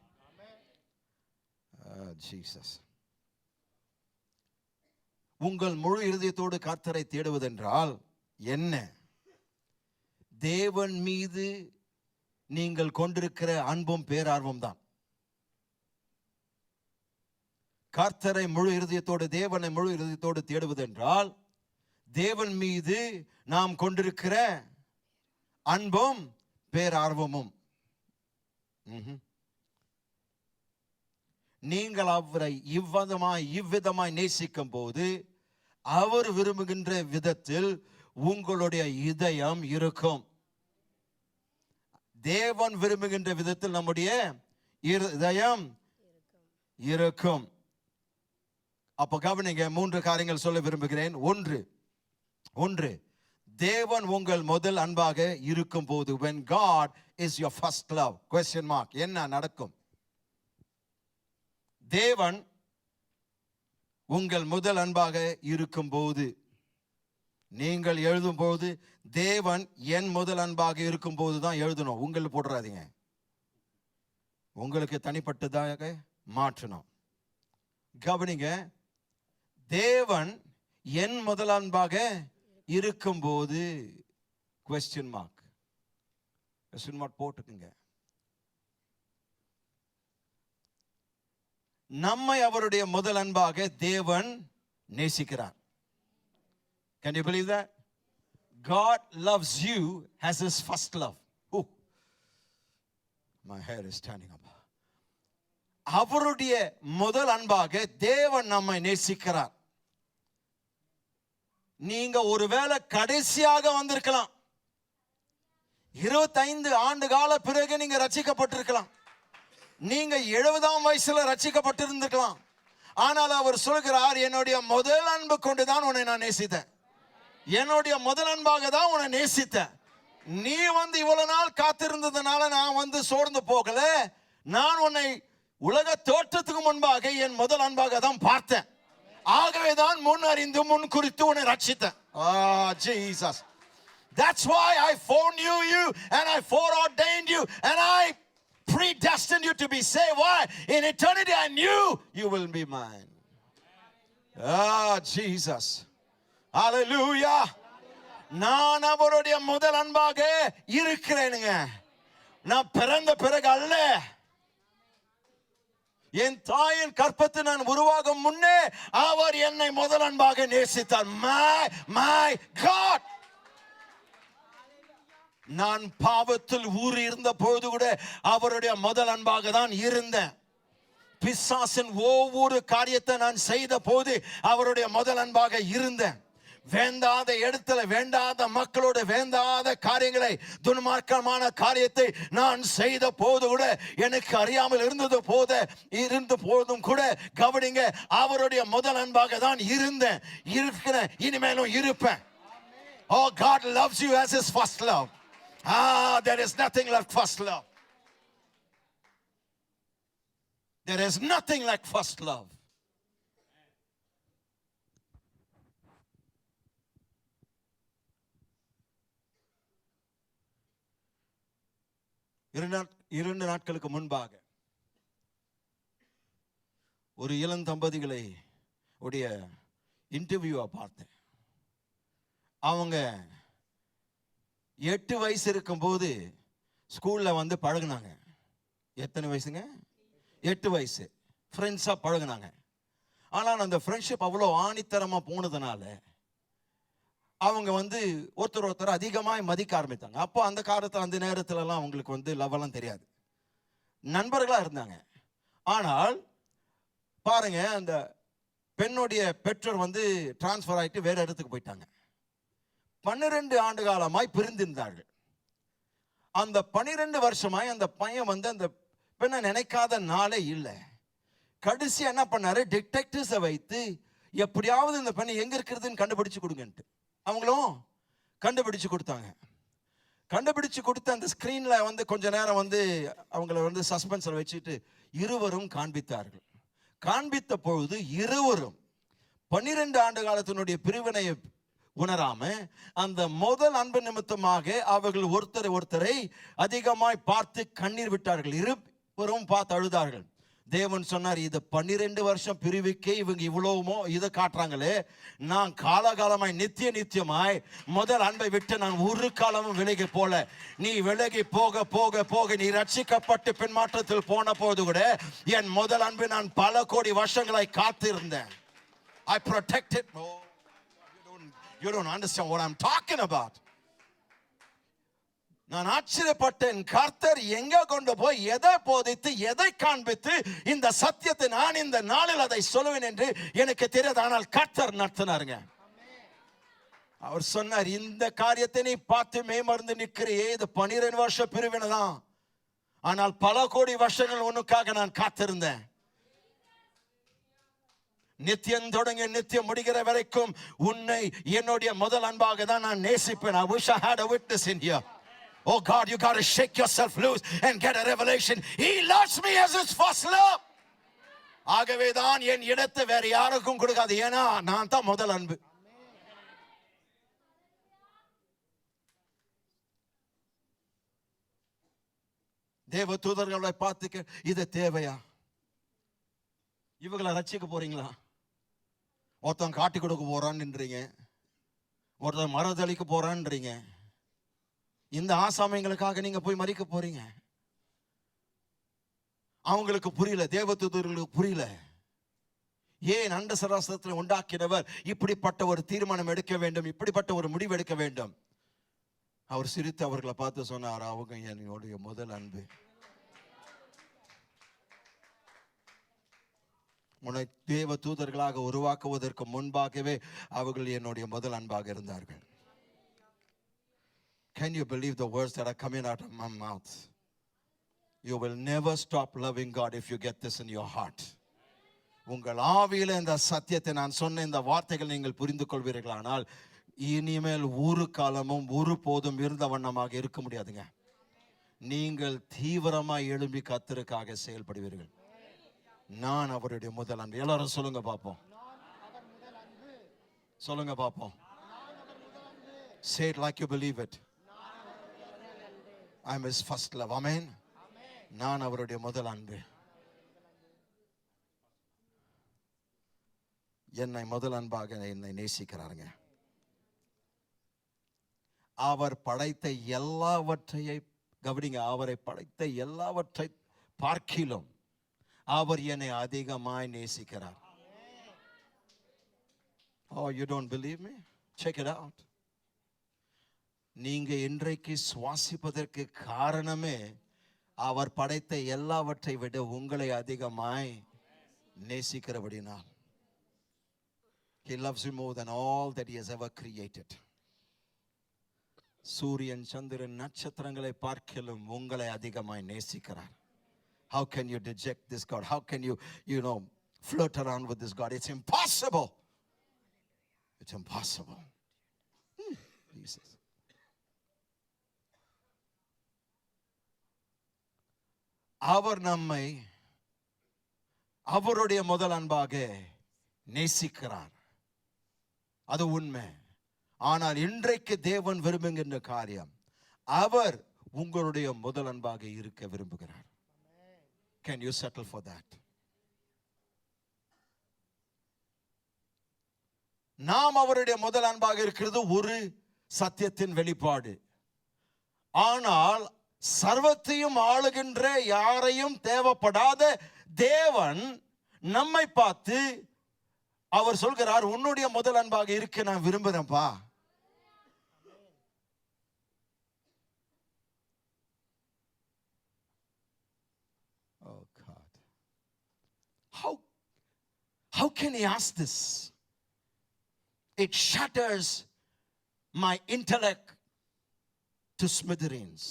ஜீசஸ். உங்கள் முழு இருதயத்தோடு கர்த்தரை தேடுவதென்றால் என்ன? தேவன் மீது நீங்கள் கொண்டிருக்கிற அன்பும் பேரார்வம் தான். கர்த்தரை முழு இருதயத்தோடு, தேவனை முழு இருதயத்தோடு தேடுவதென்றால் தேவன் மீது நாம் கொண்டிருக்கிற அன்பும் பேரார்வமும். நீங்கள் அவரை இவ்விதமாய் நேசிக்கும் போது அவர் விரும்புகின்ற விதத்தில் உங்களுடைய இதயம் இருக்கும். தேவன் விரும்புகின்ற விதத்தில் நம்முடைய இதயம் இருக்கும். அப்ப கவனிங்க, 3 காரியங்கள் சொல்ல விரும்புகிறேன். ஒன்று, தேவன் உங்கள் முதல் அன்பாக இருக்கும் போது, when God is your first love, question mark, என்ன நடக்கும்? தேவன் உங்கள் முதல் அன்பாக இருக்கும் போது, நீங்கள் எழுதும் போது தேவன் என் முதல் அன்பாக இருக்கும் போது தான் எழுதணும். உங்களுக்கு போட்டுறாதீங்க, உங்களுக்கு தனிப்பட்டதாக மாற்றணும். கவனிங்க, தேவன் என் முதல் அன்பாக இருக்கும்போது கொஸ்டின் மார்க் போட்டுக்குங்க. நம்மை அவருடைய முதல் அன்பாக தேவன் நேசிக்கிறார். Can you believe that? God loves you as his first love. Oh, my hair is standing up. அவருடைய முதல் அன்பாக தேவன் நம்மை நேசிக்கிறார். நீங்க ஒருவேளை கடைசியாக வந்திருக்கலாம், 25 ஆண்டு கால பிறகு நீங்க ரட்சிக்கப்பட்டிருக்கலாம், நீங்க 70ஆம் வயசுல ரட்சிக்கப்பட்டிருந்திருக்கலாம். ஆனால் அவர் சொல்கிறார், என்னுடைய முதல் அன்பு கொண்டுதான் உன்னை நான் நேசித்தேன், என்னுடைய முதல் அன்பாக தான் உன்னை நேசித்தேன். நீ இவ்வளவு நாள் காத்திருந்ததுனால நான் சோர்ந்து போகல, நான் உன்னை உலக தோற்றத்துக்கு முன்பாக என் முதல் அன்பாக தான் பார்த்தேன். ஆகவே தான் முன் அறிந்து முன் குறித்து உன்னை ரட்சித்தேன். Jesus, that's why I foreknew you and I foreordained you and I predestined you to be saved. Why? In eternity I knew you will be mine. Jesus, hallelujah. நான் அவருடைய முதல் அன்பாக இருக்கிறேனுங்க. நான் பிறந்த பிறகு அல்ல, என் தாயின் கற்பத்தில் நான் உருவாகும் முன்னே அவர் என்னை முதல் அன்பாக நேசித்தார். my God. நான் பாவத்தில் ஊறி இருந்த பொழுது கூட அவருடைய முதல் அன்பாக தான் இருந்தேன். பிசாசின் ஒவ்வொரு காரியத்தை நான் செய்த போது அவருடைய முதல் அன்பாக இருந்தேன். வேண்டாத இடத்துல, வேண்டாத மக்களோட வேண்டாத காரியங்களை, துன்மார்க்கமான காரியத்தை நான் செய்த போது கூட, எனக்கு அறியாமல் இருந்த போதும் கூட, கவனிங்க, அவருடைய முதல் அன்பாக தான் இருந்தேன், இருக்கிறேன், இனிமேலும் இருப்பேன். Oh, God loves you as his first love. There is nothing like first love. There is nothing like first love. இரண்டு நாட்களுக்கு முன்பாக ஒரு இளம் தம்பதிகளை உடைய இன்டர்வியூவை பார்த்தேன். அவங்க 8 வயசு இருக்கும்போது ஸ்கூல்ல பழகுனாங்க. எத்தனை வயசுங்க? 8 வயசு. ஃப்ரெண்ட்ஸா பழகுனாங்க. ஆனால் அந்த ஃப்ரெண்ட்ஷிப் அவ்வளோ ஆணித்தரமா போனதுனால அவங்க ஒருத்தர் அதிகமாக மதிக்க ஆரம்பித்தாங்க. அப்போ அந்த காலத்தில், அந்த நேரத்துலலாம் அவங்களுக்கு லவ்வெல்லாம் தெரியாது, நண்பர்களாக இருந்தாங்க. ஆனால் பாருங்க, அந்த பெண்ணுடைய பெற்றோர் டிரான்ஸ்ஃபர் ஆகிட்டு வேற இடத்துக்கு போயிட்டாங்க. 12 ஆண்டு காலமாய் பிரிந்திருந்தார்கள். அந்த 12 வருஷமாய் அந்த பையன் அந்த பெண்ணை நினைக்காத நாளே இல்லை. கடைசி என்ன பண்ணாரு, டிடெக்டிவ்ஸை வைத்து எப்படியாவது இந்த பெண்ணை எங்க இருக்கிறதுன்னு கண்டுபிடிச்சு கொடுங்கன்ட்டு அவங்களும் கண்டுபிடிச்சு கொடுத்தாங்க. கண்டுபிடிச்சு கொடுத்து அந்த ஸ்கிரீன்ல கொஞ்ச நேரம் அவங்கள சஸ்பென்ஸ்ல வச்சுட்டு இருவரும் காண்பித்தார்கள். காண்பித்த பொழுது இருவரும் 12 ஆண்டு காலத்தினுடைய பிரிவினையை உணராம அந்த முதல் அன்பு நிமித்தமாக அவர்கள் ஒருத்தரை அதிகமாய் பார்த்து கண்ணீர் விட்டார்கள். இருவரும் பார்த்து அழுதார்கள். தேவன் சொன்னார், இது 12 வருஷம் பிரிவுக்கே இவங்க இவ்வளவுமோ இதை காட்டுறாங்களே, நான் காலகாலமாய் நித்தியமாய் முதல் அன்பை விட்டு நான் ஒரு காலமும் விலகி போல. நீ விலகி போக போக போக நீ ரட்சிக்கப்பட்டு பின்மாற்றத்தில் போன போது கூட என் முதல் அன்பு நான் பல கோடி வருஷங்களாய் காத்திருந்தேன். I protected. Oh, you don't understand what I'm talking about. நான் ஆச்சரியப்பட்டேன், கர்த்தர் எங்க கொண்டு போய் எதை போதித்து எதை காண்பித்து இந்த சத்தியத்தை நான் இந்த நாளில் அதை சொல்லுவேன் என்று எனக்கு தெரியாது. ஆனால் கர்த்தர் நடத்தினாருங்க. அவர் சொன்னார், இந்த காரியத்தை நீ பார்த்து மேமறந்து நிற்கிறியே, இது 12 வருஷம் பிரிவினதான், ஆனால் பல கோடி வருஷங்கள் உனக்காக நான் காத்திருந்தேன். நித்தியம் தொடங்கி நித்தியம் முடிகிற வரைக்கும் உன்னை என்னுடைய முதல் அன்பாக தான் நான் நேசிப்பேன். I wish I had a witness in here. Oh God, you got to shake yourself loose and get a revelation. He loves me as his first love. ஆகவே தான் என் இடத்தை வேற யாருக்கும் கொடுக்காது, ஏன்னா நான் தான் முதல் அன்பு. தேவ தூதர்களை பார்த்து, இது தேவையா? இவங்களை ரட்சிக்க போறீங்களா? ஒருத்தன் காட்டி கொடுக்க போறான்றீங்க, ஒருத்தன் மரதளிக்க போறான்றீங்க. இந்த ஆசாமிகளுக்காக நீங்க போய் மறிக்க போறீங்க. அவங்களுக்கு புரியல, தேவதூதர்களுக்கு புரியல. ஏன் அண்ட சராசரத்தில் உண்டாக்கினவர் இப்படிப்பட்ட ஒரு தீர்மானம் எடுக்க வேண்டும், இப்படிப்பட்ட ஒரு முடிவு எடுக்க வேண்டும்? அவர் சிரித்து அவர்களை பார்த்து சொன்னார், அவங்க என்னுடைய முதல் அன்பு. உன்னை தேவ தூதர்களாக உருவாக்குவதற்கு முன்பாகவே அவர்கள் என்னுடைய முதல் அன்பாக இருந்தார்கள். Can you believe the words that are coming out of my mouth? You will never stop loving God if you get this in your heart. உங்கள் ஆவியில இந்த சத்தியத்தை நான் சொன்ன இந்த வார்த்தைகள் நீங்கள் புரிந்து கொள்வீர்களானால் இனிமேல் ஒரு காலமும் ஒரு போதும் இருந்த வண்ணமாக இருக்க முடியாதுங்க. நீங்கள் தீவிரமாய் எழும்பி கர்த்தருக்காக செயல்படுவீர்கள். நான் அவருடைய முதல் அன்பு. எல்லாரும் சொல்லுங்க பாப்போம், சொல்லுங்க பாப்போம். Say it like you believe it. I'm his first love. Amen. நான் அவருடைய முதல் அன்பு. என்னை முதல் அன்பாக என்னை நேசிக்கிறாருங்க. அவர் படைத்த எல்லாவற்றையை கவனிங்க, அவரை படைத்த எல்லாவற்றை பார்க்கிலும் அவர் என்னை அதிகமாய் நேசிக்கிறார். Oh, you don't believe me? Check it out. நீங்க இன்றைக்கு சுவாசிப்பதற்கு காரணமே அவர் படைத்த எல்லாவற்றை விட உங்களை அதிகமாய் நேசிக்கிறபடினால். He loves you more than all that he has ever created. Suriyan Chandran நட்சத்திரங்களை பார்க்கிலும் உங்களை அதிகமாய் நேசிக்கிறார். How can you reject this God? How can you flirt around with this God? It's impossible. It's impossible. Jesus. அவர் நம்மை அவருடைய முதல் அன்பாக நேசிக்கிறார், அது உண்மை. ஆனால் இன்றைக்கு தேவன் விரும்புகின்ற காரியம், அவர் உங்களுடைய முதல் அன்பாக இருக்க விரும்புகிறார். Can you settle for that? நாம் அவருடைய முதல் அன்பாக இருக்கிறது ஒரு சத்தியத்தின் வெளிப்பாடு. ஆனால் சர்வத்தையும் ஆளுகின்ற யாரையும் தேவைப்படாத தேவன் நம்மை பார்த்து அவர் சொல்கிறார், உன்னுடைய முதல் அன்பாக இருக்க நான் விரும்புறேன்ப்பா. Oh God. How can he ask this? It shatters my intellect to smithereens.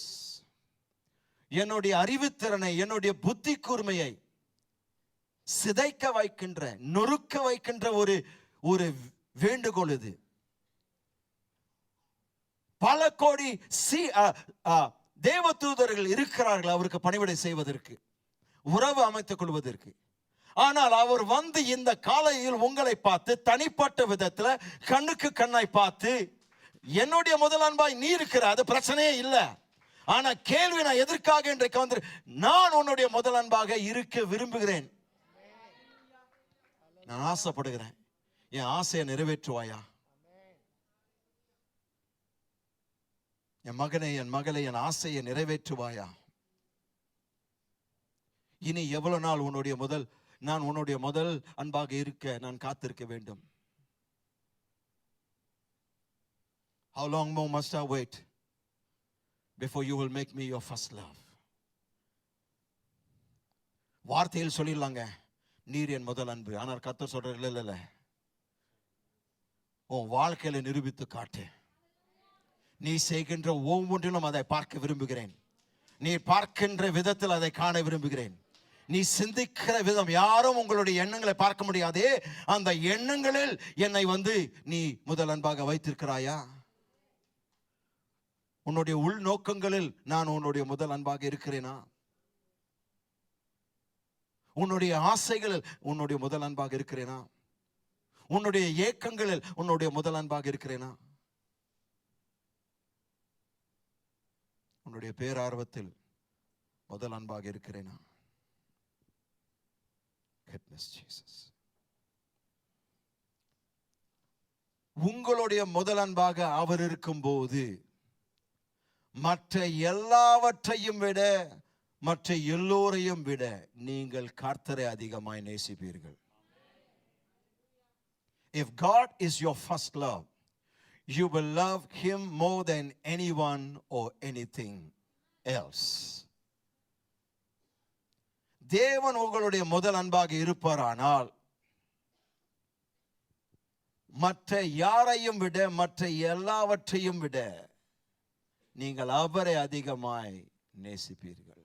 என்னுடைய அறிவுத்திறனை, என்னுடைய புத்தி கூர்மையை சிதைக்க வைக்கின்ற, நொறுக்க வைக்கின்ற ஒரு வேண்டுகோள் இது. பல கோடி தேவதூதர்கள் இருக்கிறார்கள் அவருக்கு பணிவிடை செய்வதற்கு, உறவு அமைத்துக் கொள்வதற்கு. ஆனால் அவர் வந்து இந்த காலையில் உங்களை பார்த்து தனிப்பட்ட விதத்துல கண்ணுக்கு கண்ணாய் பார்த்து, என்னுடைய முதல் அன்பாய் நீ இருக்கிற, அது பிரச்சனையே இல்லை. ஆனா கேள்வி நான் எதற்காக இன்றைக்கு வந்து நான் உன்னுடைய முதல் அன்பாக இருக்க விரும்புகிறேன். நான் ஆசைப்படுகிறேன். என் ஆசையை நிறைவேற்றுவாயா? என் மகனை, என் மகளை, என் ஆசையை நிறைவேற்றுவாயா? இனி எவ்வளவு நாள் நான் உன்னுடைய முதல் அன்பாக இருக்க நான் காத்திருக்க வேண்டும்? How long more must I wait before you will make me your first love? வார்த்தையில் சொல்லிடலாங்க, நீர் என் முதல் அன்பு. ஆனால் கர்த்தர் சொல்றார், இல்ல, உன் வாழ்க்கையில நிரூபித்து காட்டு. நீ செய்கின்ற ஒவ்வொன்றிலும் அதை பார்க்க விரும்புகிறேன். நீ பார்க்கின்ற விதத்தில் அதை காண விரும்புகிறேன். நீ சிந்திக்கிற விதம், யாரும் உங்களுடைய எண்ணங்களை பார்க்க முடியாதே, அந்த எண்ணங்களில் என்னை நீ முதல் அன்பாக வைத்திருக்கிறாயா? உன்னுடைய உள் நோக்கங்களில் நான் உன்னுடைய முதல் அன்பாக இருக்கிறேனா? உன்னுடைய ஆசைகளில் உன்னுடைய முதல் அன்பாக இருக்கிறேனா? உன்னுடைய ஏக்கங்களில் உன்னுடைய முதல் அன்பாக இருக்கிறேனா? உன்னுடைய பேரார்வத்தில் முதல் அன்பாக இருக்கிறேனா? Goodness Jesus. உங்களுடைய முதல் அன்பாக அவர் இருக்கும்போது மற்ற எல்லாவற்றையும் விட, மற்ற எல்லோரையும் விட நீங்கள் கர்த்தரை அதிகமாய் நேசிப்பீர்கள். If God is your first love, you will love him more than anyone or anything else. தேவன் உங்களுடைய முதல் அன்பாக இருப்பாரானால் மற்ற யாரையும் விட, மற்ற எல்லாவற்றையும் விட நீங்கள் அவரை அதிகமாய் நேசிப்பீர்கள்.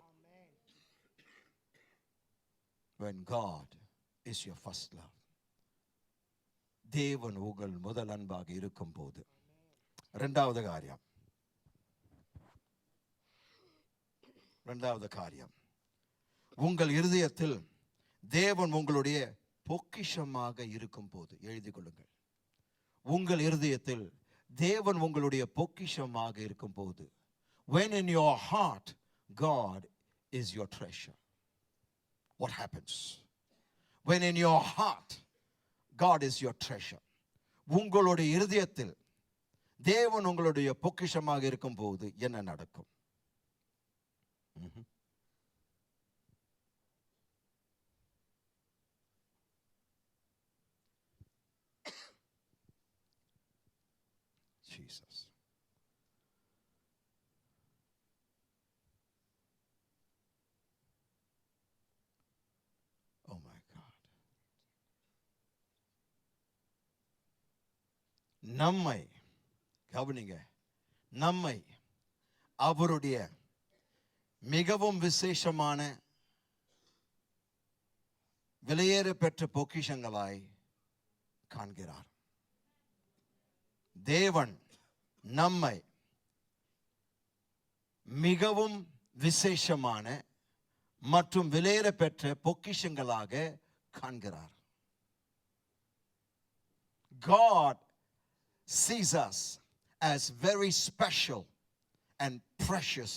When God is your first love, தேவன் உங்கள் முதல் அன்பாக இருக்கும் போது. இரண்டாவது காரியம், உங்கள் இருதயத்தில் தேவன் உங்களுடைய பொக்கிஷமாக இருக்கும் போது. எழுதிக் கொள்ளுங்கள், உங்கள் இருதயத்தில் தேவன் உங்களுடைய பொக்கிஷமாக இருக்கும் போது. When in your heart God is your treasure, what happens? When in your heart God is your treasure, உங்களுடைய இருதயத்தில் தேவன் உங்களுடைய பொக்கிஷமாக இருக்கும் போது என்ன நடக்கும்? Jesus. Oh my God. நம்மை கவனிங்க, நம்மை அவருடைய மிகவும் விசேஷமான விலையேற பெற்ற பொக்கிஷங்களாய் காண்கிறார். தேவன் நம்மை மிகவும் விசேஷமான மற்றும் விலையேற பெற்ற பொக்கிஷங்களாக காண்கிறார். God sees us as very special and precious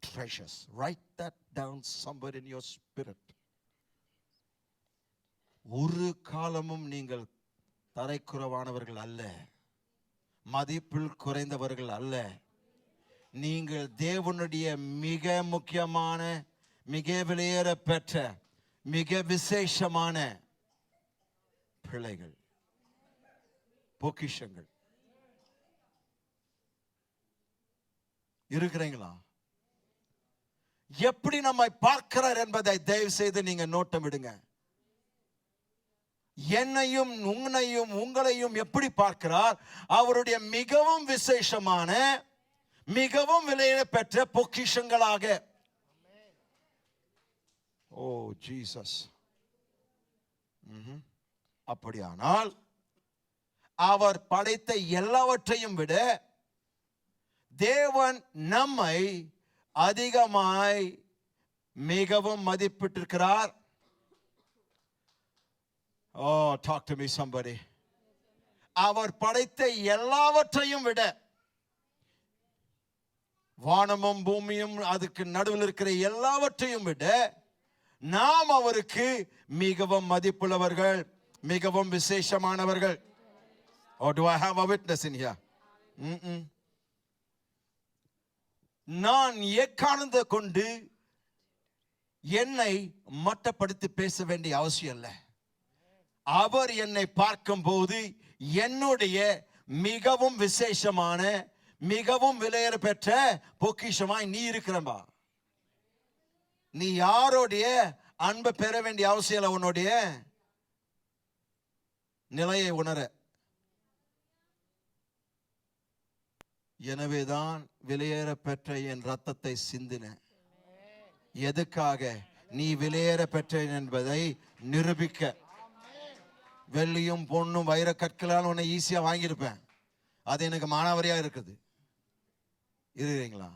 treasures. Write that down somewhere in your spirit. ஒரு காலமும் நீங்கள் தரைக்குறவானவர்கள் அல்ல, மதிப்பில் குறைந்தவர்கள் அல்ல. நீங்கள் தேவனுடைய மிக முக்கியமான, மிக விலையேற பெற்ற, மிக விசேஷமான பிள்ளைகள், பொக்கிஷங்கள். இருக்கிறீங்களா? எப்படி நம்மை பார்க்கிறார் என்பதை தயவு செய்து நீங்க நோட்டமிடுங்க. என்னையும் உன்னையும் உங்களையும் எப்படி பார்க்கிறார்? அவருடைய மிகவும் விசேஷமான, மிகவும் விலையேற பெற்ற பொக்கிஷங்களாக. ஓ ஜீசஸ். அப்படியானால் அவர் படைத்த எல்லாவற்றையும் விட தேவன் நம்மை அதிகமாய் மிகவும் மதிப்பிட்டிருக்கிறார். Oh, talk to me somebody. அவர் படைத்த எல்லாவற்றையும் விட வானமும் பூமியும் அதுக்கு நடுவில் இருக்கிற எல்லாவற்றையும் விட நாம் அவருக்கு மிகவும் மதிப்புள்ளவர்கள், மிகவும் விசேஷமானவர்கள். Or do I have a witness in here? நான் எக்காரணத்தை கொண்டு என்னை மட்டப்படுத்தி பேச வேண்டிய அவசியம் இல்லை. அவர் என்னை பார்க்கும்போது என்னுடைய மிகவும் விசேஷமான, மிகவும் விலையேற பெற்ற பொக்கிஷமாய் நீ இருக்கிறம்பா. நீ யாரோடைய அன்பை பெற வேண்டிய அவசியம் இல்லை. உன்னுடைய நிலையை உணர. எனவேதான் விலையேற பெற்ற என் ரத்தத்தை சிந்தின. எதுக்காக? நீ விலையேற பெற்ற என்பதை நிரூபிக்க. வெள்ளியும் பொண்ணும் வைர கற்களால் உன்னை ஈஸியா வாங்கியிருப்பேன். அது எனக்கு மானாவரியா இருக்குது. இருக்கிறீங்களா?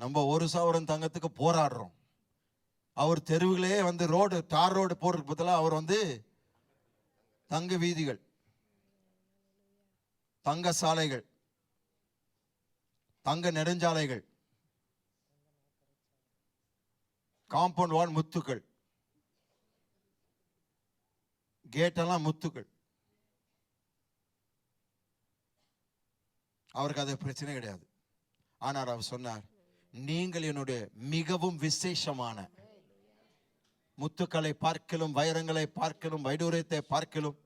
நம்ம 1,000 தங்கத்துக்கு போராடுறோம். அவர் தெருவுகளே வந்து ரோடு, தார் ரோடு போடுறதுக்கு பதிலாக அவர் வந்து தங்க வீதிகள், தங்க சாலைகள், தங்க நெடுஞ்சாலைகள், காம்பவுண்ட் வால் முத்துக்கள், கேட்டெல்லாம் முத்துக்கள். அவருக்கு அது பிரச்சனை கிடையாது. ஆனால் அவர் சொன்னார், நீங்கள் என்னுடைய மிகவும் விசேஷமான முத்துக்களை பார்க்கலும், வைரங்களை பார்க்கலும், வைடூரியத்தை பார்க்கலும்,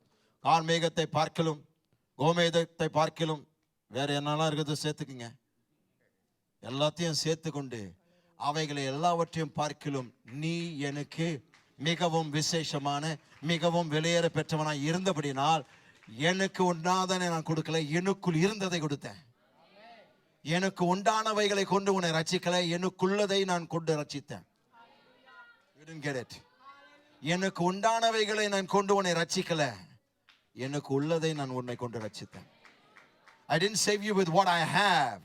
கார்மேகத்தை பார்க்கலும், கோமேதத்தை பார்க்கலும், வேற என்னெல்லாம் இருக்குது சேர்த்துக்குங்க, எல்லாத்தையும் சேர்த்து கொண்டு அவைகளை எல்லாவற்றையும் பார்க்கலும் நீ எனக்கு மிகவும் விசேஷமான, மிகவும் விலையேற பெற்றவனாய் இருந்தபடினால் எனக்கு உண்டாதனை நான் கொடுக்கல, எனக்குள் இருந்ததை கொடுத்தேன். எனக்கு உண்டானவைகளை கொண்டு உன்னை ரட்சிக்கல, எனக்குள்ளதை நான் கொண்டு ரட்சித்தேன். எனக்கு உண்டானவைகளை நான் கொண்டு உன்னை ரட்சிக்கல, எனக்கு உள்ளதை நான் உன்னை கொண்டு ரட்சித்தேன். I didn't save you with what I have.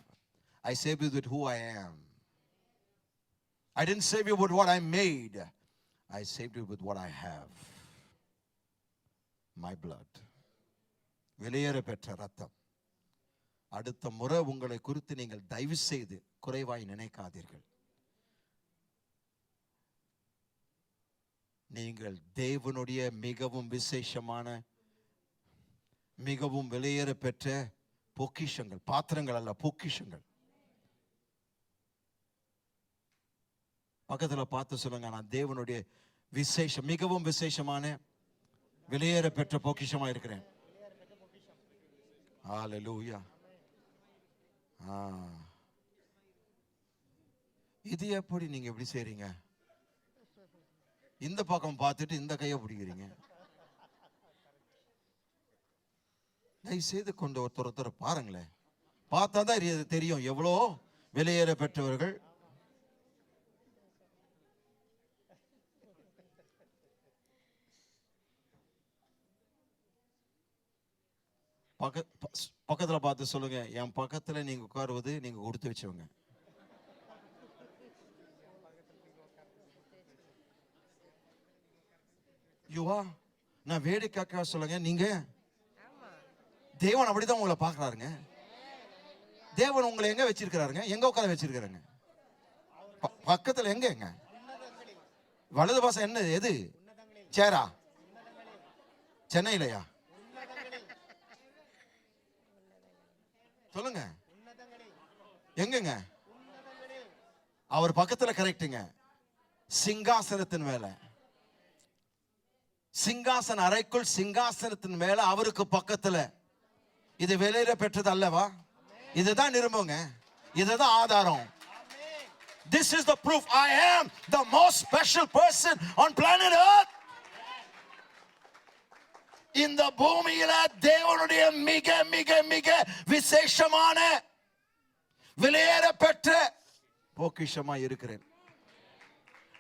I saved you with who I am. I didn't save you with what I made. I saved you with what I have. My blood. விலையேற பெற்ற ரத்தம். அடுத்த முறை உங்களை குறித்து நீங்கள் தயவு செய்து குறைவாய் நினைக்காதீர்கள். நீங்கள் தேவனுடைய மிகவும் விசேஷமான, மிகவும் விலையேற பெற்ற பொக்கிஷங்கள், பாத்திரங்கள் அல்ல, பொக்கிஷங்கள். பக்கத்துல பார்த்து சொல்லுங்க, நான் தேவனுடைய விசேஷம், மிகவும் விசேஷமான, விலையேற பெற்ற பொக்கிஷமா இருக்கிறேன். ஹல்லேலூயா. இது எப்படி நீங்க எப்படி செய்றீங்க? இந்த பக்கம் பார்த்துட்டு இந்த கையை பிடிக்கிறீங்க. தயவு செய்து கொண்டு ஒருத்தர் பாருங்களேன். பார்த்தா தான் தெரியும் எவ்வளோ விலையேற பெற்றவர்கள். பக்கத்துல பார்த்து சொல்லுங்க, என் பக்கத்துல நீங்க உட்காருவது நீங்க கொடுத்து வச்சவங்க. யுவா, நான் வேடிக்கைக்காக சொல்லுங்க, நீங்க தேவன் அப்படிதான் உங்களை பார்க்கறாருங்க. தேவன் உங்களை எங்க வச்சிருக்கிறாருங்க? எங்க உட்கார வச்சிருக்கிறாங்க? பக்கத்துல எங்க? வலது பாசம் என்ன? எது? சேரா? சென்னையிலயா? சொல்லுங்க, எங்கங்க? அவர் பக்கத்துல. கரெக்டுங்க. சிங்காசனத்தின் மேல, சிங்காசன அறைக்குள், சிங்காசனத்தின் மேல, அவருக்கு பக்கத்துல. இது வெளியில பெற்றது அல்லவா? இதுதான் நிருபங்க, இதுதான் ஆதாரம். This is the proof I am the most special person on planet Earth. இந்த பூமியில தேவனுடைய மிக மிக மிக விசேஷமான, விலையேற பெற்ற பொக்கிஷமா இருக்கிறேன்.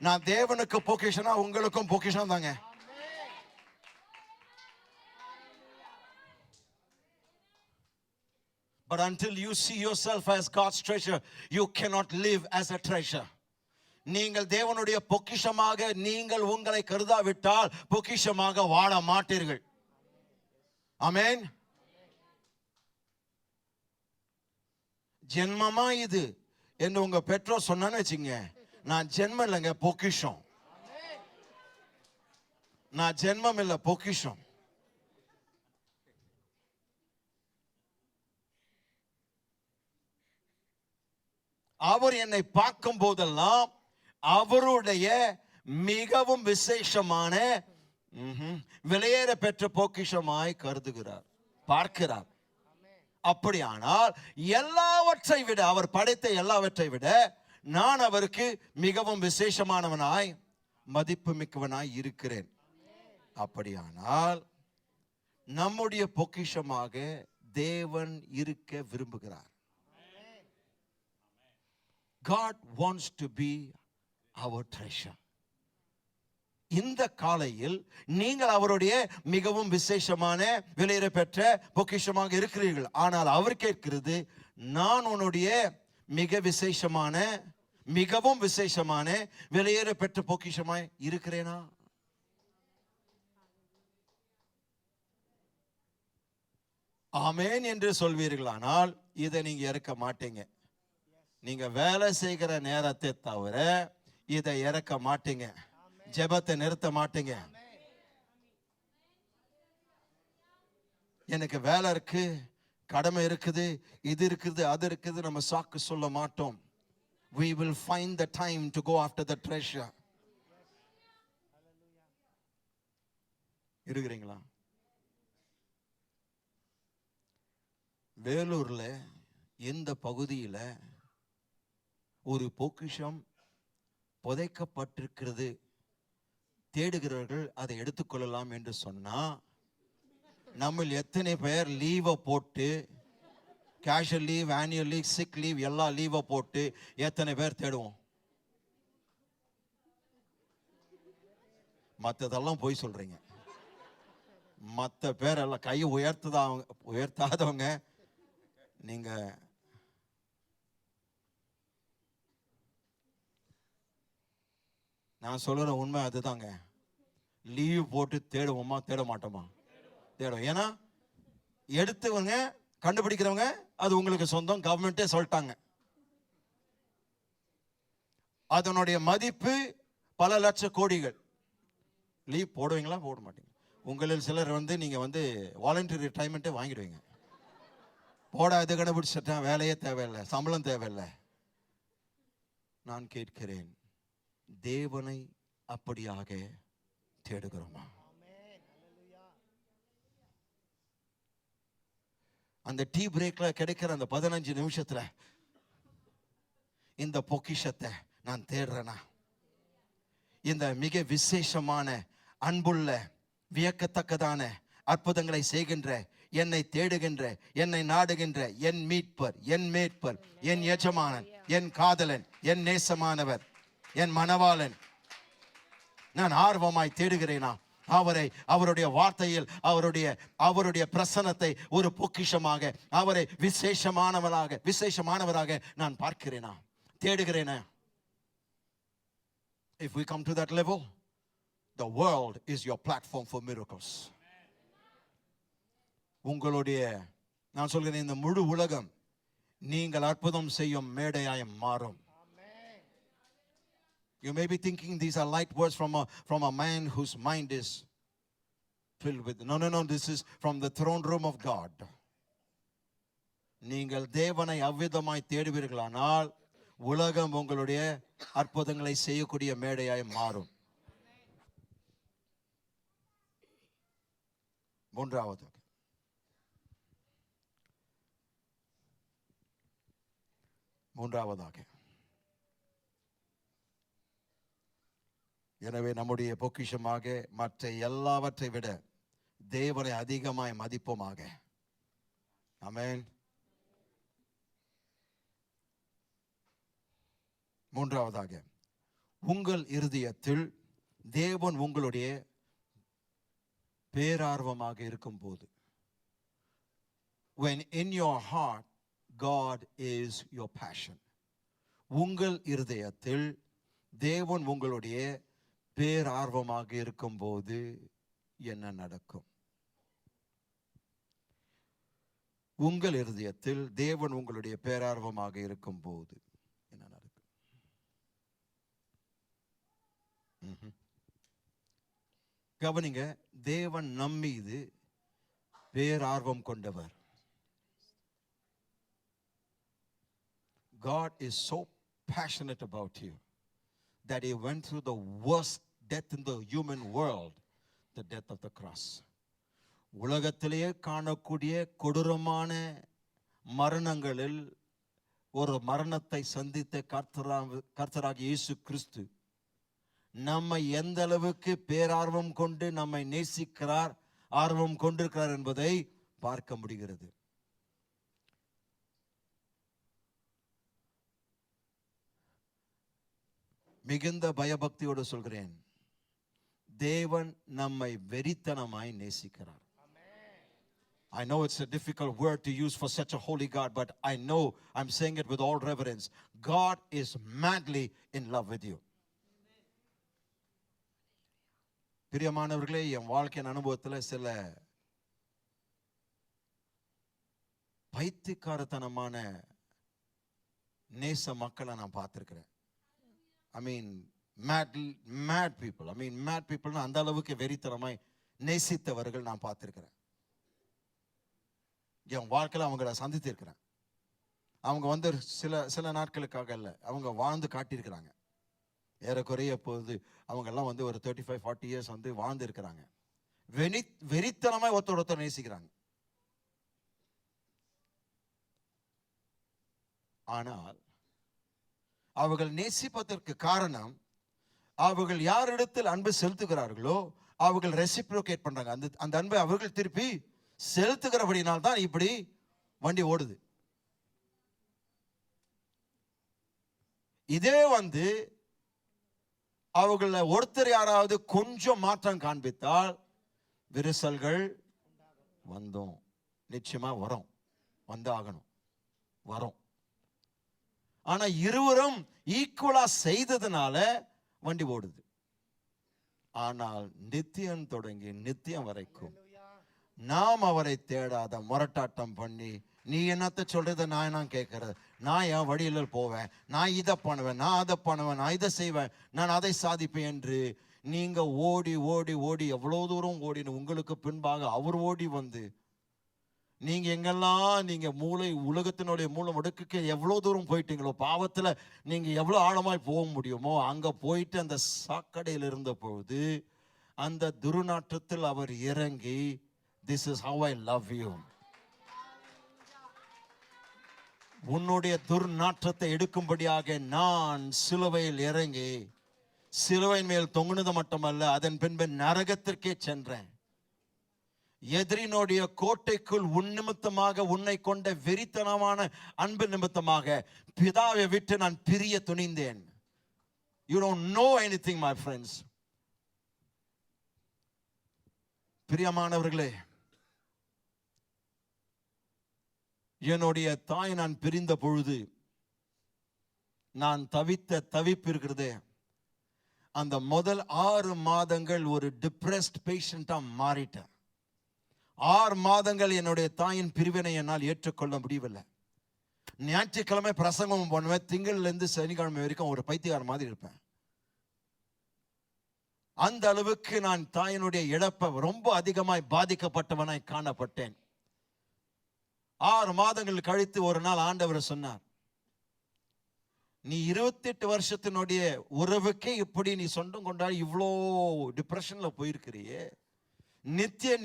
நான் தேவனுக்கு பொக்கிஷனா, உங்களுக்கும் பொக்கிஷம் தாங்க. But until you see yourself as God's treasure, you cannot live as a treasure. நீங்கள் தேவனுடைய பொக்கிஷமாக நீங்கள் உங்களை கருதாவிட்டால் பொக்கிஷமாக வாழ மாட்டீர்கள். ஆமென். ஜென்மமா இது என்று உங்க பெற்றோர் சொன்னான்னு வச்சுங்க, நான் ஜென்மம் இல்லைங்க, பொக்கிஷம். நான் ஜென்மம் இல்ல, பொக்கிஷம். அவர் என்னை பார்க்கும் போதெல்லாம் அவருடைய மிகவும் விசேஷமான விலையேற பெற்ற பொக்கிஷமாய் கருதுகிறார், பார்க்கிறார். அப்படியானால் எல்லாவற்றை விட, அவர் படைத்த எல்லாவற்றை விட நான் அவருக்கு மிகவும் விசேஷமானவனாய் மதிப்பு மிக்கவனாய் இருக்கிறேன். அப்படியானால் நம்முடைய பொக்கிஷமாக தேவன் இருக்க விரும்புகிறார். God wants to be our treasure. இந்த காலையில் நீங்கள் அவருடைய மிகவும் விசேஷமான விலையேற பெற்ற பொக்கிஷமாக இருக்கிறீர்கள். ஆனால் அவர் கேட்கிறது, நான் உன்னுடைய மிக விசேஷமான, மிகவும் விசேஷமான விலையேற பெற்ற பொக்கிஷமாய் இருக்கிறேனா? ஆமேன் என்று சொல்வீர்களானால் இதை நீங்க இறக்க மாட்டீங்க. நீங்க வேலை செய்கிற நேரத்தை தவிர இதை இறக்க மாட்டீங்க, ஜெபத்தை நிறுத்த மாட்டீங்க. எனக்கு வேலை இருக்கு, கடமை இருக்குது, இது இருக்குது, அது இருக்குது, நம்ம சாக்கு சொல்ல மாட்டோம். We will find the time to go after the treasure. இருக்கிறீங்களா? வேலூர்ல இந்த பகுதியில ஒரு பொக்கிஷம் புதைக்கப்பட்டிருக்கிறது, தேடுகிறவர்கள் அதை எடுத்துக்கொள்ளலாம் என்று சொன்னா, நம்ம எத்தனை பேர் லீவை போட்டு, casual leave, annual leave, sick leave, எல்லா லீவை போட்டு எத்தனை பேர் தேடுவோம்? மற்றதெல்லாம் போய் சொல்றீங்க. மற்ற பேர் எல்லாம் கை உயர்த்தாதவங்க நீங்க. நான் சொல்ற உண்மை அதுதாங்க. லீவ் போட்டு தேடுவோமா? தேட மாட்டோமா? தேடும். ஏன்னா எடுத்தவங்க, கண்டுபிடிக்கிறவங்க அது உங்களுக்கு சொந்தம், கவர்மெண்டே சொல்லிட்டாங்க. அதனுடைய மதிப்பு பல லட்ச கோடிகள். லீவ் போடுவீங்களா? போட மாட்டீங்க. உங்களில் சிலர் நீங்க வாலண்டரி ரிட்டைர்மெண்ட்டே வாங்கிடுவீங்க. போடாது, கண்டுபிடிச்சிட்டேன், வேலையே தேவையில்லை, சம்பளம் தேவையில்லை. நான் கேட்கிறேன், தேவனை அப்படியாக தேடுகிறோமா? அந்த டீ பிரேக்ல கிடைக்கிற அந்த 15 நிமிஷத்துல இந்த பொக்கிஷத்தை நான் தேடுறேனா? இந்த மிக விசேஷமான, அன்புள்ள, வியக்கத்தக்கதான அற்புதங்களை செய்கின்ற, என்னை தேடுகின்ற, என்னை நாடுகின்ற என் மீட்பர், என் மேட்பர், என் எஜமானன், என் காதலன், என் நேசமானவர், என் மணவாளன், நான் ஆர்வமாய் தேடுகிறேனா? அவரை, அவருடைய வார்த்தையில், அவருடைய பிரசன்னத்தை ஒரு பொக்கிஷமாக, அவரை விசேஷமானவராக நான் பார்க்கிறேனா? தேடுகிறேனா? If we come to that level, the world is your platform for miracles. உங்களுடைய, நான் சொல்கிறேன், இந்த முழு உலகம் நீங்கள் அற்புதம் செய்யும் மேடையாய் மாறும். You may be thinking these are light words from a man whose mind is filled with. No. This is from the throne room of God. நீங்கள் தேவனை அவ்விதமாய் தேடுவீர்களானால் உலகம் உங்களுடைய அற்புதங்களை செய்யக்கூடிய மேடையாய் மாறும். மூன்றாவதாக, எனவே நம்முடைய பொக்கிஷமாக மற்ற எல்லாவற்றை விட தேவனை அதிகமாய் மதிப்போமாக. ஆமென். மூன்றாவதாக, உங்கள் இருதயத்தில் தேவன் உங்களுடைய பேரார்வமாக இருக்கும் போது, when in your heart God is your passion. உங்கள் இருதயத்தில் தேவன் உங்களுடைய பேரார்வமாக இருக்கும் போது என்ன நடக்கும்? உங்கள் இருதயத்தில் தேவன் உங்களுடைய பேரார்வமாக இருக்கும் போது என்ன நடக்கும்? கவனிங்க, தேவன் நம்மீது பேரார்வம் கொண்டவர். God is so passionate about you that he went through the worst death in the human world, the death of the cross. உலகத்திலேயே காணக்கூடிய கொடூரமான மரணங்களில் ஒரு மரணத்தை சந்தித்த கர்த்தராகிய இயேசு கிறிஸ்து நம்மை எந்த அளவுக்கு பேரார்வம் கொண்டு நம்மை நேசிக்கிறார், ஆர்வம் கொண்டிருக்கிறார் என்பதை பார்க்க முடிகிறது. மிகுந்த பயபக்தியோடு சொல்கிறேன், தேவன் நம்மை வெறித்தனமாய் நேசிக்கிறார். I know it's a difficult word to use for such a holy God, but I know I'm saying it with all reverence. God is madly in love with you. பிரியமானவர்களே, என் வாழ்க்கையின் அனுபவத்தில் சில பைத்தியக்காரத்தனமான நேச மக்களை நான் பார்த்திருக்கிறேன். I mean mad people. I mean mad people அந்த அளவுக்கு வெறித்தனமாய் நேசித்தவர்கள் நான் பார்த்திருக்கிறேன். என் வாழ்க்கையில் அவங்கள சந்தித்திருக்கிறேன். அவங்க வந்து சில நாட்களுக்காக இல்லை, அவங்க வாழ்ந்து காட்டியிருக்கிறாங்க. ஏறக்குறைய போது அவங்கெல்லாம் வந்து ஒரு 35-40 years வந்து வாழ்ந்து இருக்கிறாங்க. வெறித்தனமாய் ஒருத்தர் நேசிக்கிறாங்க. ஆனால் அவர்கள் நேசிப்பதற்கு காரணம், அவர்கள் யாரிடத்தில் அன்பு செலுத்துகிறார்களோ அவர்கள் ரெசிப்ரோகேட் பண்றாங்க. அந்த அன்பை அவர்கள் திருப்பி செலுத்துகிறபடினால் தான் இப்படி வண்டி ஓடுது. இதே வந்து அவங்கள ஒருத்தர் யாராவது கொஞ்சம் மாற்றம் காண்பித்தால் விரிசல்கள் வந்தோம், நிச்சயமா வரும், வந்தாகணும், வரும். ஆனா இருவரும் ஈக்குவலா செய்ததுனால வண்டி ஓடுது. ஆனால் நித்தியம் தொடங்கி நித்தியம் வரைக்கும் நாம் அவரை தேடாத முரட்டாட்டம் பண்ணி, நீ என்னத்த சொல்றத நான் கேட்கறது, நான் என் வழியில் போவேன், நான் இதை பண்ணுவேன், நான் அதை பண்ணுவேன், நான் இதை செய்வேன், நான் அதை சாதிப்பேன் என்று நீங்க ஓடி ஓடி ஓடி எவ்வளவு தூரம் ஓடினு உங்களுக்கு பின்பாக அவர் ஓடி வந்து நீங்க எங்கெல்லாம் நீங்க உலகத்தினுடைய மூளை முடுக்குக்கு எவ்வளவு தூரம் போயிட்டீங்களோ, பாவத்துல நீங்க எவ்வளவு ஆழமாய் போக முடியுமோ அங்க போயிட்டு அந்த சாக்கடையில் இருந்த பொழுது அந்த துர்நாற்றத்தில் அவர் இறங்கி, this is how I love you, உன்னுடைய துர்நாற்றத்தை எடுக்கும்படியாக நான் சிலுவையில் இறங்கி சிலுவையின் மேல் தொங்குனது மட்டுமல்ல, அதன் பின்பு நரகத்திற்கே சென்றேன். எதிரினுடைய கோட்டைக்குள் உன் நிமித்தமாக உன்னை கொண்ட வெறித்தனமான அன்பு நிமித்தமாக பிதாவை விட்டு நான் பிரிய துணிந்தேன். You don't know anything, my friends. பிரியமானவர்களே, என்னுடைய தாய் நான் பிரிந்த பொழுது நான் தவித்த தவிப்பு இருக்கிறதே, அந்த முதல் 6 மாதங்கள் ஒரு டிப்ரெஸ்ட் பேஷண்டா மாறிட்டேன். 6 மாதங்கள் என்னுடைய தாயின் பிரிவினை என்னால் ஏற்றுக்கொள்ள முடியவில்லை. ஞாயிற்றுக்கிழமை பிரசங்கம் பண்ணுவேன், திங்கள்ல இருந்து சனிக்கிழமை வரைக்கும் ஒரு பைத்தியக்கார மாதிரி இருப்பேன். அந்த அளவுக்கு நான் தாயினுடைய இழப்பை ரொம்ப அதிகமாய் பாதிக்கப்பட்டவனாய் காணப்பட்டேன். 6 மாதங்கள் கழித்து ஒரு நாள் ஆண்டவர் சொன்னார், நீ 28 வருஷத்தினுடைய உறவுக்கே இப்படி நீ சொந்தம் கொண்டாடி இவ்வளோ டிப்ரெஷன்ல போயிருக்கிறியே,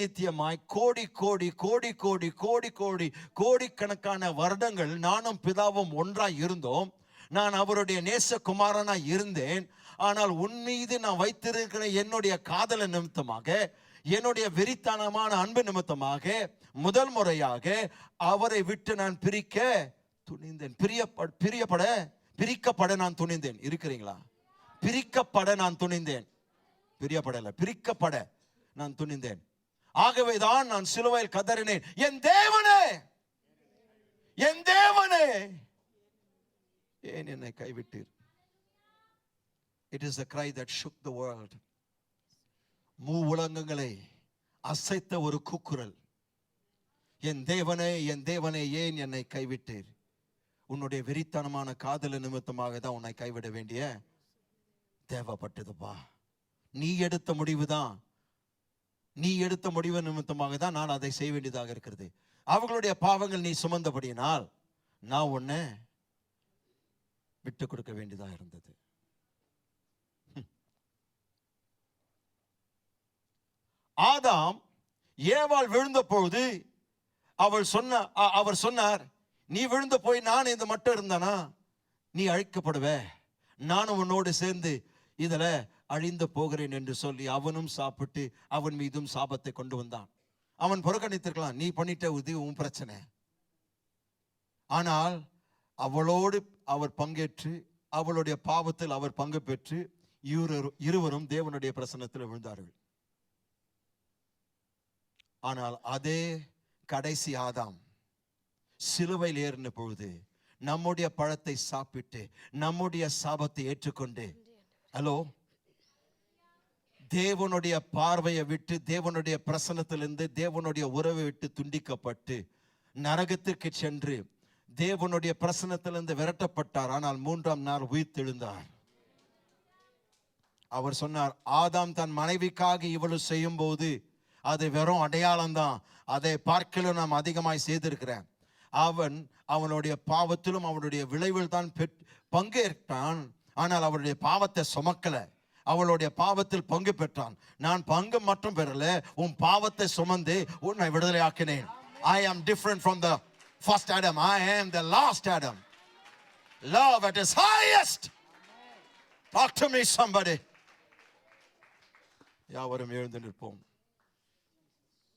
நித்தியமாய் கோடி கோடி கோடி கோடி கோடி கோடி கோடிக்கணக்கான வருடங்கள் நானும் பிதாவும் ஒன்றாய் இருந்தோம், நான் அவருடைய நேசகுமாரனாய் இருந்தேன். ஆனால் உன் மீது நான் வைத்திருக்கிற என்னுடைய காதல நிமித்தமாக, என்னுடைய வெறித்தனமான அன்பு நிமித்தமாக முதல் முறையாக அவரை விட்டு நான் பிரிக்க துணிந்தேன். பிரிக்கப்பட நான் துணிந்தேன். இருக்கிறீங்களா? பிரிக்கப்பட நான் துணிந்தேன். பிரியப்படல, பிரிக்கப்பட நான் துணிந்தேன். ஆகவேதான் நான் சிலுவையில் கதறினேன், என் தேவனே, என் தேவனே, ஏன் என்னை கைவிட்டீர்? It is a cry that shook the world. உலகங்களை அசைத்த ஒரு கூக்குரல். என் தேவனே ஏன் என்னை கைவிட்டீர்? உன்னுடைய வெறித்தனமான காதல நிமித்தமாக தான் உன்னை கைவிட வேண்டிய தேவைப்பட்டதுப்பா. நீ எடுத்த முடிவு நிமித்தமாக தான் நான் அதை செய்ய வேண்டியதாக இருக்கிறது. அவர்களுடைய பாவங்கள் நீ சுமந்தபடியினால் நான் உன்னை விட்டு கொடுக்க வேண்டியதாக இருந்தது. ஆதாம் ஏவாள் விழுந்த பொழுது அவர் சொன்னார், நீ விழுந்து போய் நான் இந்த மட்டும் இருந்தானா நீ அழிக்கப்படுவ, நானும் உன்னோடு சேர்ந்து இதுல அழிந்து போகிறேன் என்று சொல்லி அவனும் சாப்பிட்டு அவன் மீதும் சாபத்தை கொண்டு வந்தான். அவன் புறக்கணித்திருக்கலாம், நீ பண்ணிட்ட இது உன் பிரச்சனை. ஆனால் அவளோடு அவர் பங்கேற்று அவளுடைய பாவத்தில் அவர் பங்கு பெற்று இருவரும் தேவனுடைய பிரசன்னத்தில் விழுந்தார்கள். ஆனால் அதே கடைசி ஆதாம் சிலுவையில் ஏறின பொழுது நம்முடைய பழத்தை சாப்பிட்டு நம்முடைய சாபத்தை ஏற்றுக்கொண்டு, ஹலோ, தேவனுடைய பார்வையை விட்டு தேவனுடைய பிரசன்னத்திலிருந்து தேவனுடைய உறவை விட்டு துண்டிக்கப்பட்டு நரகத்திற்கு சென்று தேவனுடைய பிரசன்னத்திலிருந்து விரட்டப்பட்டார். ஆனால் 3ஆம் நாள் உயிர்த்தெழுந்தார். அவர் சொன்னார், ஆதாம் தன் மனைவிக்காக இவ்வளவு செய்யும் போது அது வெறும் அடையாளம் தான், அதை பார்க்கலும் நாம் அதிகமாய் செய்திருக்கிறேன். அவனுடைய பாவத்திலும் அவனுடைய விளைவில் தான் பங்கேற்றான். ஆனால் அவருடைய பாவத்தை சுமக்கல, அவளுடைய பாவத்தில் பங்கு பெற்றான். நான் பங்கு மட்டும் பெறல, உன் பாவத்தை சுமந்து உன்னை விடுதலை ஆக்கினேன். I am different from the first Adam. I am the last Adam. Love at its highest. Talk to me somebody. யாவரும் எழுந்து நிற்போம்.